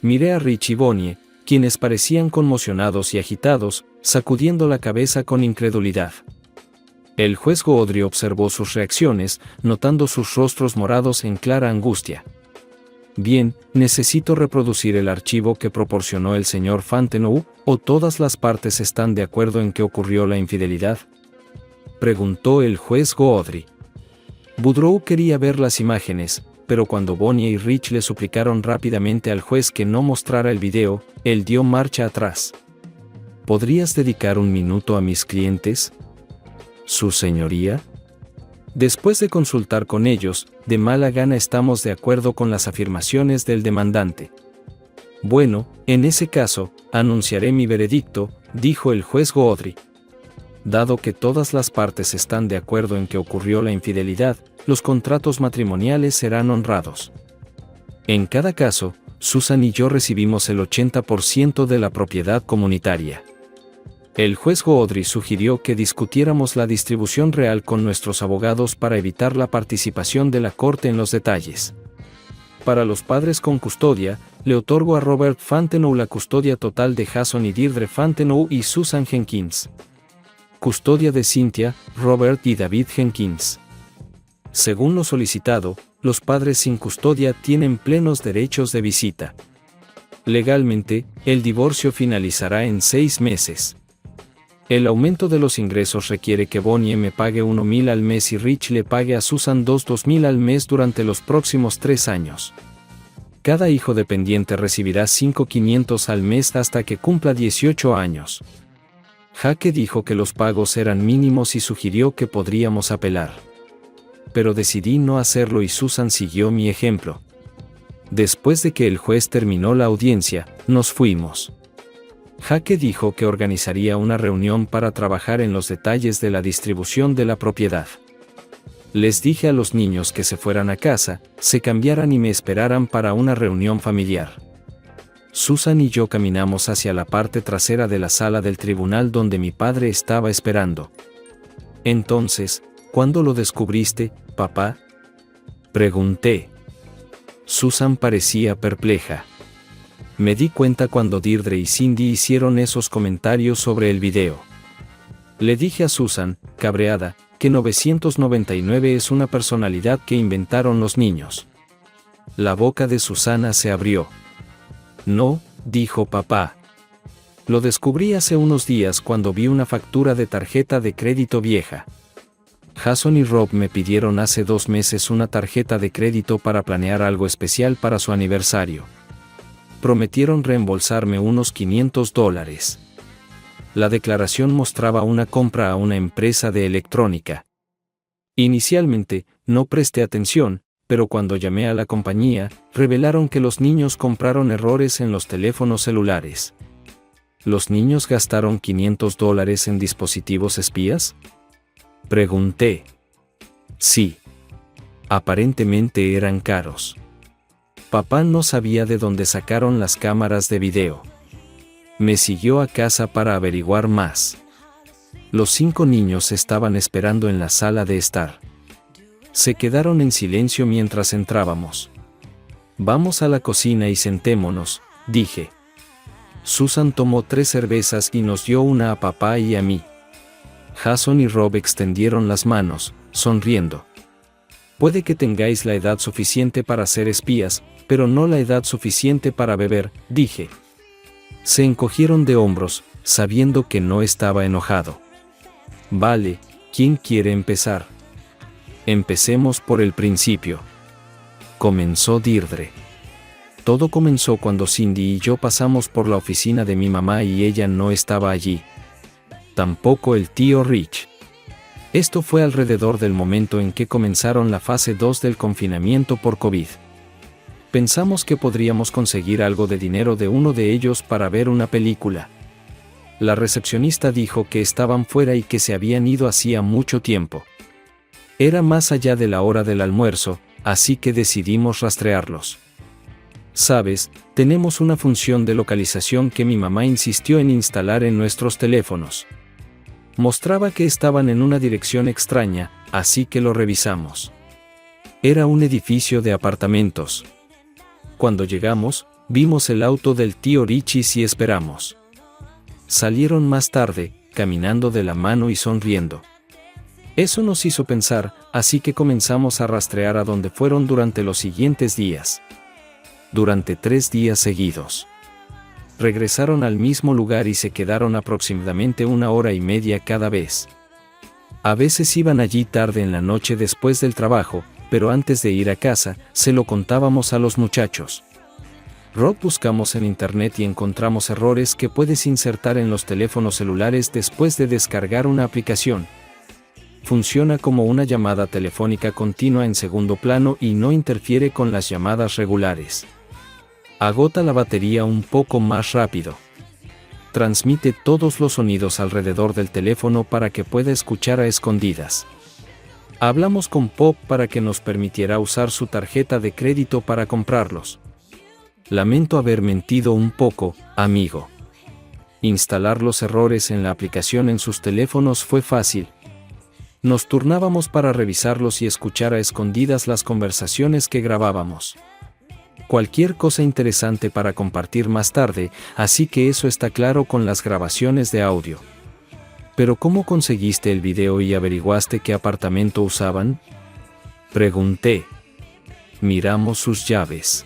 Miré a Rich y Bonnie, quienes parecían conmocionados y agitados, sacudiendo la cabeza con incredulidad. El juez Goodry observó sus reacciones, notando sus rostros morados en clara angustia. Bien, necesito reproducir el archivo que proporcionó el señor Fantino, ¿o todas las partes están de acuerdo en que ocurrió la infidelidad? Preguntó el juez Goodry. Boudreaux quería ver las imágenes, pero cuando Bonnie y Rich le suplicaron rápidamente al juez que no mostrara el video, él dio marcha atrás. ¿Podrías dedicar un minuto a mis clientes? ¿Su señoría? Después de consultar con ellos, de mala gana estamos de acuerdo con las afirmaciones del demandante. Bueno, en ese caso, anunciaré mi veredicto, dijo el juez Godfrey. Dado que todas las partes están de acuerdo en que ocurrió la infidelidad, los contratos matrimoniales serán honrados. En cada caso, Susan y yo recibimos el 80% de la propiedad comunitaria. El juez Godfrey sugirió que discutiéramos la distribución real con nuestros abogados para evitar la participación de la corte en los detalles. Para los padres con custodia, le otorgo a Robert Fantenow la custodia total de Jason y Deirdre Fantenow y Susan Jenkins. Custodia de Cynthia, Robert y David Jenkins. Según lo solicitado, los padres sin custodia tienen plenos derechos de visita. Legalmente, el divorcio finalizará en 6 meses. El aumento de los ingresos requiere que Bonnie me pague $1,000 al mes y Rich le pague a Susan $2,000 al mes durante los próximos 3 años. Cada hijo dependiente recibirá $5,500 al mes hasta que cumpla 18 años. Jaque dijo que los pagos eran mínimos y sugirió que podríamos apelar. Pero decidí no hacerlo y Susan siguió mi ejemplo. Después de que el juez terminó la audiencia, nos fuimos. Jaque dijo que organizaría una reunión para trabajar en los detalles de la distribución de la propiedad. Les dije a los niños que se fueran a casa, se cambiaran y me esperaran para una reunión familiar. Susan y yo caminamos hacia la parte trasera de la sala del tribunal donde mi padre estaba esperando. Entonces, ¿cuándo lo descubriste, papá?, pregunté. Susan parecía perpleja. Me di cuenta cuando Deirdre y Cindy hicieron esos comentarios sobre el video. Le dije a Susan, cabreada, que 999 es una personalidad que inventaron los niños. La boca de Susana se abrió. No, dijo papá. Lo descubrí hace unos días cuando vi una factura de tarjeta de crédito vieja. Jason y Rob me pidieron hace 2 meses una tarjeta de crédito para planear algo especial para su aniversario. Prometieron reembolsarme unos $500. La declaración mostraba una compra a una empresa de electrónica. Inicialmente, no presté atención, pero cuando llamé a la compañía, revelaron que los niños compraron errores en los teléfonos celulares. ¿Los niños gastaron $500 en dispositivos espías?, pregunté. Sí. Aparentemente eran caros. Papá no sabía de dónde sacaron las cámaras de video. Me siguió a casa para averiguar más. Los 5 niños estaban esperando en la sala de estar. Se quedaron en silencio mientras entrábamos. Vamos a la cocina y sentémonos, dije. Susan tomó 3 cervezas y nos dio una a papá y a mí. Jason y Rob extendieron las manos, sonriendo. Puede que tengáis la edad suficiente para ser espías, pero no la edad suficiente para beber, dije. Se encogieron de hombros, sabiendo que no estaba enojado. Vale, ¿quién quiere empezar? Empecemos por el principio. Comenzó Deirdre. Todo comenzó cuando Cindy y yo pasamos por la oficina de mi mamá y ella no estaba allí. Tampoco el tío Rich. Esto fue alrededor del momento en que comenzaron la fase 2 del confinamiento por COVID. Pensamos que podríamos conseguir algo de dinero de uno de ellos para ver una película. La recepcionista dijo que estaban fuera y que se habían ido hacía mucho tiempo. Era más allá de la hora del almuerzo, así que decidimos rastrearlos. Sabes, tenemos una función de localización que mi mamá insistió en instalar en nuestros teléfonos. Mostraba que estaban en una dirección extraña, así que lo revisamos. Era un edificio de apartamentos. Cuando llegamos, vimos el auto del tío Richie y esperamos. Salieron más tarde, caminando de la mano y sonriendo. Eso nos hizo pensar, así que comenzamos a rastrear a dónde fueron durante los siguientes días. Durante 3 días seguidos. Regresaron al mismo lugar y se quedaron aproximadamente 1 hora y media cada vez. A veces iban allí tarde en la noche después del trabajo, pero antes de ir a casa, se lo contábamos a los muchachos. Rod buscamos en internet y encontramos errores que puedes insertar en los teléfonos celulares después de descargar una aplicación. Funciona como una llamada telefónica continua en segundo plano y no interfiere con las llamadas regulares. Agota la batería un poco más rápido. Transmite todos los sonidos alrededor del teléfono para que pueda escuchar a escondidas. Hablamos con Pop para que nos permitiera usar su tarjeta de crédito para comprarlos. Lamento haber mentido un poco, amigo. Instalar los errores en la aplicación en sus teléfonos fue fácil. Nos turnábamos para revisarlos y escuchar a escondidas las conversaciones que grabábamos. Cualquier cosa interesante para compartir más tarde, así que eso está claro con las grabaciones de audio. ¿Pero cómo conseguiste el video y averiguaste qué apartamento usaban? Pregunté. Miramos sus llaves.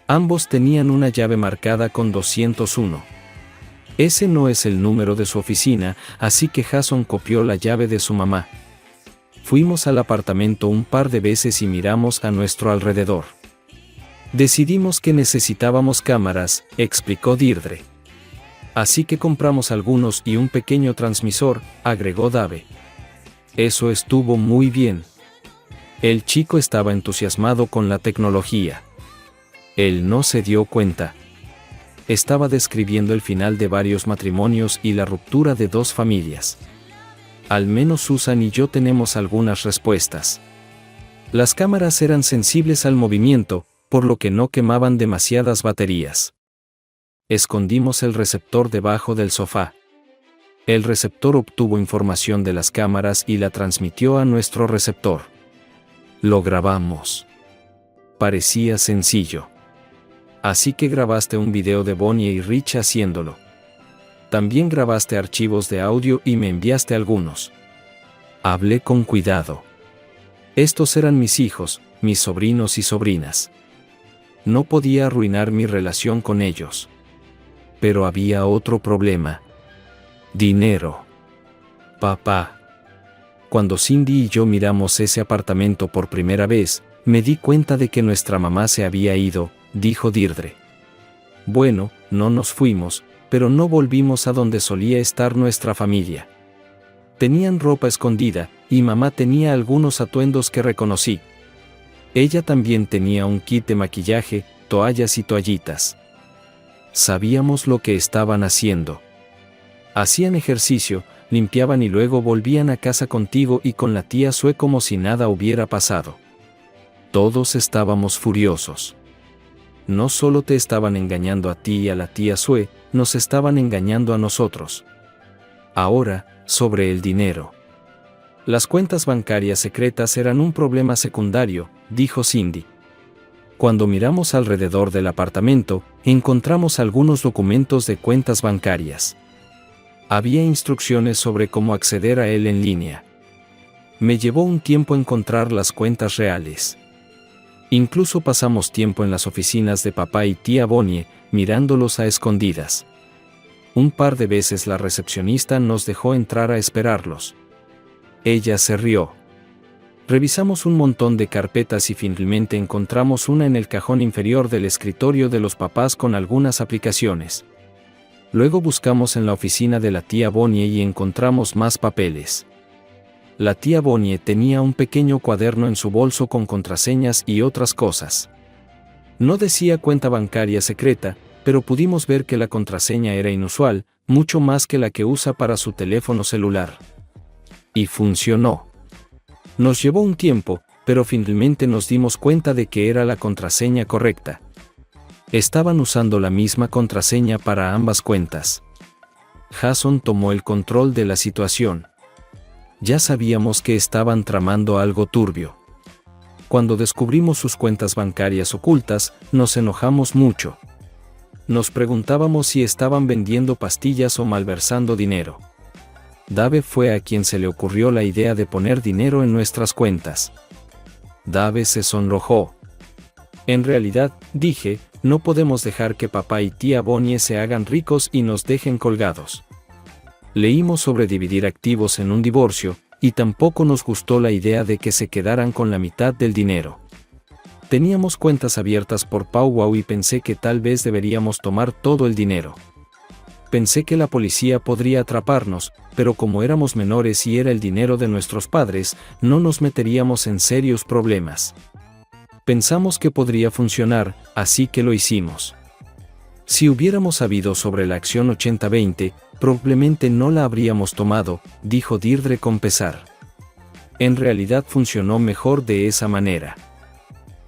Ambos tenían una llave marcada con 201. Ese no es el número de su oficina, así que Jason copió la llave de su mamá. Fuimos al apartamento un par de veces y miramos a nuestro alrededor. Decidimos que necesitábamos cámaras, explicó Deirdre. Así que compramos algunos y un pequeño transmisor, agregó Dave. Eso estuvo muy bien. El chico estaba entusiasmado con la tecnología. Él no se dio cuenta. Estaba describiendo el final de varios matrimonios y la ruptura de 2 familias. Al menos Susan y yo tenemos algunas respuestas. Las cámaras eran sensibles al movimiento, por lo que no quemaban demasiadas baterías. Escondimos el receptor debajo del sofá. El receptor obtuvo información de las cámaras y la transmitió a nuestro receptor. Lo grabamos. Parecía sencillo. Así que grabaste un video de Bonnie y Rich haciéndolo. También grabaste archivos de audio y me enviaste algunos. Hablé con cuidado. Estos eran mis hijos, mis sobrinos y sobrinas. No podía arruinar mi relación con ellos. Pero había otro problema. Dinero. Papá. Cuando Cindy y yo miramos ese apartamento por primera vez, me di cuenta de que nuestra mamá se había ido, dijo Deirdre. Bueno, no nos fuimos, pero no volvimos a donde solía estar nuestra familia. Tenían ropa escondida, y mamá tenía algunos atuendos que reconocí. Ella también tenía un kit de maquillaje, toallas y toallitas. Sabíamos lo que estaban haciendo. Hacían ejercicio, limpiaban y luego volvían a casa contigo y con la tía Sue como si nada hubiera pasado. Todos estábamos furiosos. No solo te estaban engañando a ti y a la tía Sue, nos estaban engañando a nosotros. Ahora, sobre el dinero. Las cuentas bancarias secretas eran un problema secundario, dijo Cindy. Cuando miramos alrededor del apartamento, encontramos algunos documentos de cuentas bancarias. Había instrucciones sobre cómo acceder a él en línea. Me llevó un tiempo encontrar las cuentas reales. Incluso pasamos tiempo en las oficinas de papá y tía Bonnie, mirándolos a escondidas. Un par de veces la recepcionista nos dejó entrar a esperarlos. Ella se rió. Revisamos un montón de carpetas y finalmente encontramos una en el cajón inferior del escritorio de los papás con algunas aplicaciones. Luego buscamos en la oficina de la tía Bonnie y encontramos más papeles. La tía Bonnie tenía un pequeño cuaderno en su bolso con contraseñas y otras cosas. No decía cuenta bancaria secreta, pero pudimos ver que la contraseña era inusual, mucho más que la que usa para su teléfono celular. Y funcionó. Nos llevó un tiempo, pero finalmente nos dimos cuenta de que era la contraseña correcta. Estaban usando la misma contraseña para ambas cuentas. Jason tomó el control de la situación. Ya sabíamos que estaban tramando algo turbio. Cuando descubrimos sus cuentas bancarias ocultas, nos enojamos mucho. Nos preguntábamos si estaban vendiendo pastillas o malversando dinero. Dave fue a quien se le ocurrió la idea de poner dinero en nuestras cuentas. Dave se sonrojó. En realidad, dije, no podemos dejar que papá y tía Bonnie se hagan ricos y nos dejen colgados. Leímos sobre dividir activos en un divorcio, y tampoco nos gustó la idea de que se quedaran con la mitad del dinero. Teníamos cuentas abiertas por Powwow y pensé que tal vez deberíamos tomar todo el dinero. Pensé que la policía podría atraparnos, pero como éramos menores y era el dinero de nuestros padres, no nos meteríamos en serios problemas. Pensamos que podría funcionar, así que lo hicimos. Si hubiéramos sabido sobre la acción 80-20, probablemente no la habríamos tomado, dijo Deirdre con pesar. En realidad funcionó mejor de esa manera.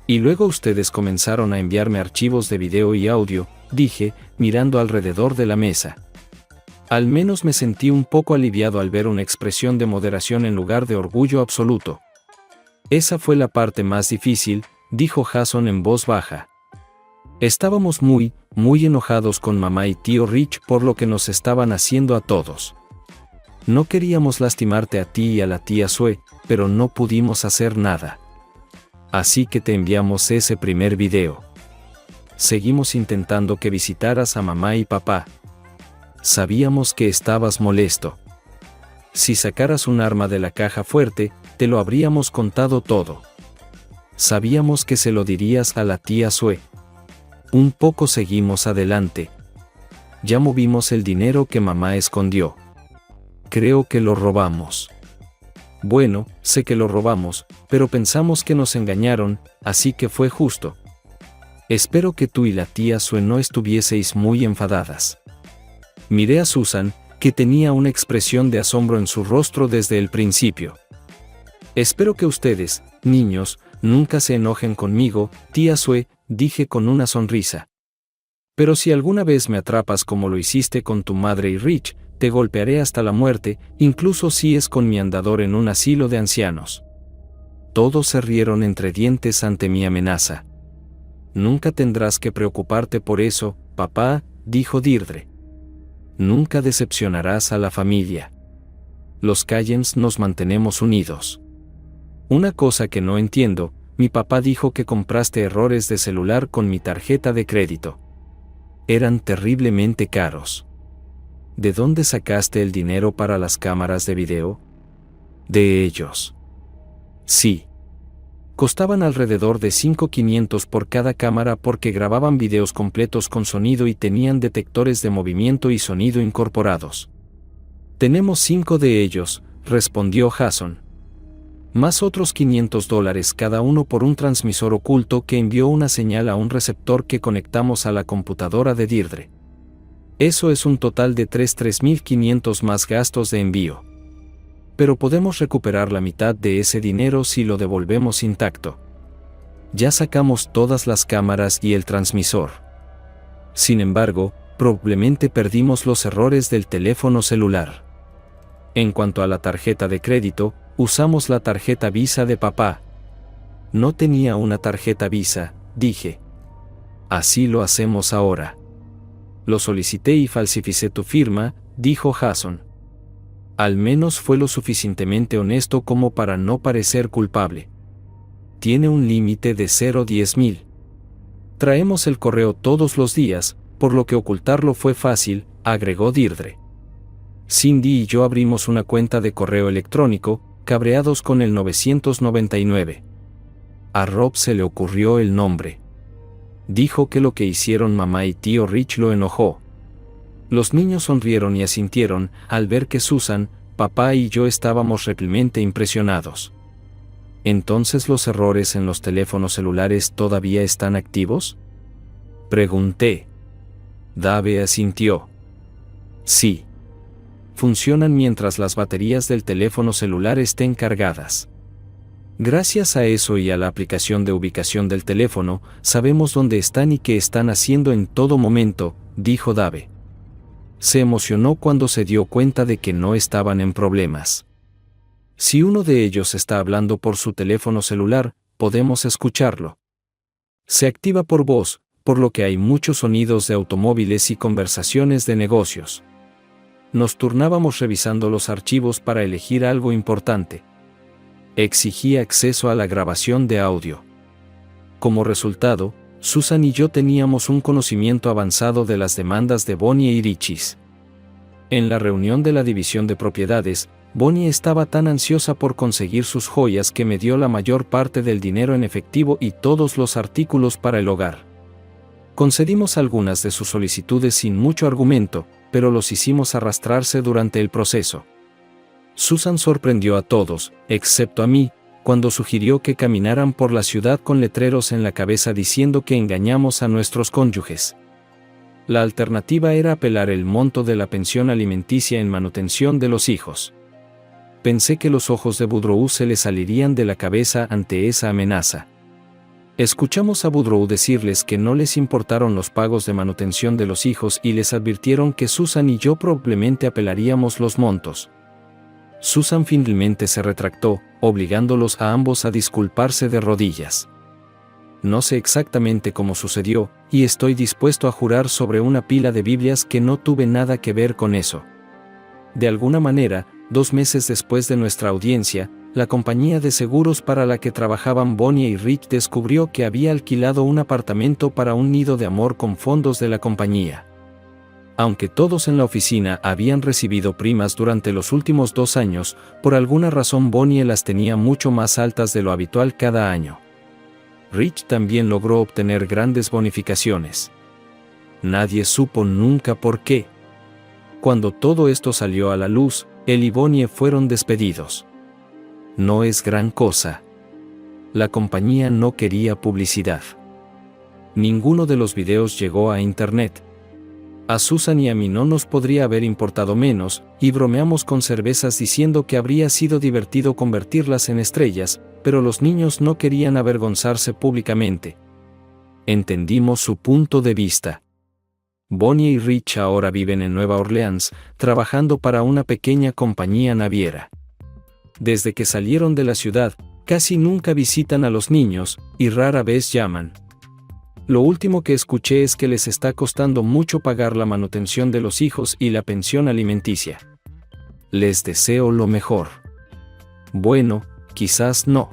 Y luego ustedes comenzaron a enviarme archivos de video y audio, dije, mirando alrededor de la mesa. Al menos me sentí un poco aliviado al ver una expresión de moderación en lugar de orgullo absoluto. Esa fue la parte más difícil, dijo Jason en voz baja. Estábamos muy enojados con mamá y tío Rich por lo que nos estaban haciendo a todos. No queríamos lastimarte a ti y a la tía Sue, pero no pudimos hacer nada. Así que te enviamos ese primer video. Seguimos intentando que visitaras a mamá y papá. Sabíamos que estabas molesto. Si sacaras un arma de la caja fuerte, te lo habríamos contado todo. Sabíamos que se lo dirías a la tía Sue. Un poco seguimos adelante. Ya movimos el dinero que mamá escondió. Creo que lo robamos. Bueno, sé que lo robamos, pero pensamos que nos engañaron, así que fue justo. Espero que tú y la tía Sue no estuvieseis muy enfadadas. Miré a Susan, que tenía una expresión de asombro en su rostro desde el principio. Espero que ustedes, niños, nunca se enojen conmigo, tía Sue, dije con una sonrisa. Pero si alguna vez me atrapas como lo hiciste con tu madre y Rich, te golpearé hasta la muerte, incluso si es con mi andador en un asilo de ancianos. Todos se rieron entre dientes ante mi amenaza. Nunca tendrás que preocuparte por eso, papá, dijo Deirdre. Nunca decepcionarás a la familia. Los Callens nos mantenemos unidos. Una cosa que no entiendo, mi papá dijo que compraste errores de celular con mi tarjeta de crédito. Eran terriblemente caros. ¿De dónde sacaste el dinero para las cámaras de video? De ellos. Sí. Costaban alrededor de $5,500 por cada cámara porque grababan videos completos con sonido y tenían detectores de movimiento y sonido incorporados. Tenemos 5 de ellos, respondió Jason. Más otros $500 cada uno por un transmisor oculto que envió una señal a un receptor que conectamos a la computadora de Deirdre. Eso es un total de $3,500 más gastos de envío. Pero podemos recuperar la mitad de ese dinero si lo devolvemos intacto. Ya sacamos todas las cámaras y el transmisor. Sin embargo, probablemente perdimos los errores del teléfono celular. En cuanto a la tarjeta de crédito, usamos la tarjeta Visa de papá. No tenía una tarjeta Visa, dije. Así lo hacemos ahora. Lo solicité y falsificé tu firma, dijo Jason. Al menos fue lo suficientemente honesto como para no parecer culpable. Tiene un límite de 10,000. Traemos el correo todos los días, por lo que ocultarlo fue fácil, agregó Deirdre. Cindy y yo abrimos una cuenta de correo electrónico, cabreados con el 999. A Rob se le ocurrió el nombre. Dijo que lo que hicieron mamá y tío Rich lo enojó. Los niños sonrieron y asintieron al ver que Susan, papá y yo estábamos realmente impresionados. ¿Entonces los errores en los teléfonos celulares todavía están activos? Pregunté. Dave asintió. Sí. Funcionan mientras las baterías del teléfono celular estén cargadas. Gracias a eso y a la aplicación de ubicación del teléfono, sabemos dónde están y qué están haciendo en todo momento, dijo Dave. Se emocionó cuando se dio cuenta de que no estaban en problemas. Si uno de ellos está hablando por su teléfono celular, podemos escucharlo. Se activa por voz, por lo que hay muchos sonidos de automóviles y conversaciones de negocios. Nos turnábamos revisando los archivos para elegir algo importante. Exigía acceso a la grabación de audio. Como resultado, Susan y yo teníamos un conocimiento avanzado de las demandas de Bonnie y Richie. En la reunión de la división de propiedades, Bonnie estaba tan ansiosa por conseguir sus joyas que me dio la mayor parte del dinero en efectivo y todos los artículos para el hogar. Concedimos algunas de sus solicitudes sin mucho argumento, pero los hicimos arrastrarse durante el proceso. Susan sorprendió a todos, excepto a mí, cuando sugirió que caminaran por la ciudad con letreros en la cabeza diciendo que engañamos a nuestros cónyuges. La alternativa era apelar el monto de la pensión alimenticia en manutención de los hijos. Pensé que los ojos de Boudreaux se le salirían de la cabeza ante esa amenaza. Escuchamos a Boudreaux decirles que no les importaron los pagos de manutención de los hijos y les advirtieron que Susan y yo probablemente apelaríamos los montos. Susan finalmente se retractó, obligándolos a ambos a disculparse de rodillas. No sé exactamente cómo sucedió, y estoy dispuesto a jurar sobre una pila de Biblias que no tuve nada que ver con eso. De alguna manera, 2 meses después de nuestra audiencia, la compañía de seguros para la que trabajaban Bonnie y Rich descubrió que había alquilado un apartamento para un nido de amor con fondos de la compañía. Aunque todos en la oficina habían recibido primas durante los últimos 2 años, por alguna razón Bonnie las tenía mucho más altas de lo habitual cada año. Rich también logró obtener grandes bonificaciones. Nadie supo nunca por qué. Cuando todo esto salió a la luz, él y Bonnie fueron despedidos. No es gran cosa. La compañía no quería publicidad. Ninguno de los videos llegó a internet. A Susan y a mí no nos podría haber importado menos, y bromeamos con cervezas diciendo que habría sido divertido convertirlas en estrellas, pero los niños no querían avergonzarse públicamente. Entendimos su punto de vista. Bonnie y Rich ahora viven en Nueva Orleans, trabajando para una pequeña compañía naviera. Desde que salieron de la ciudad, casi nunca visitan a los niños, y rara vez llaman. Lo último que escuché es que les está costando mucho pagar la manutención de los hijos y la pensión alimenticia. Les deseo lo mejor. Bueno, quizás no.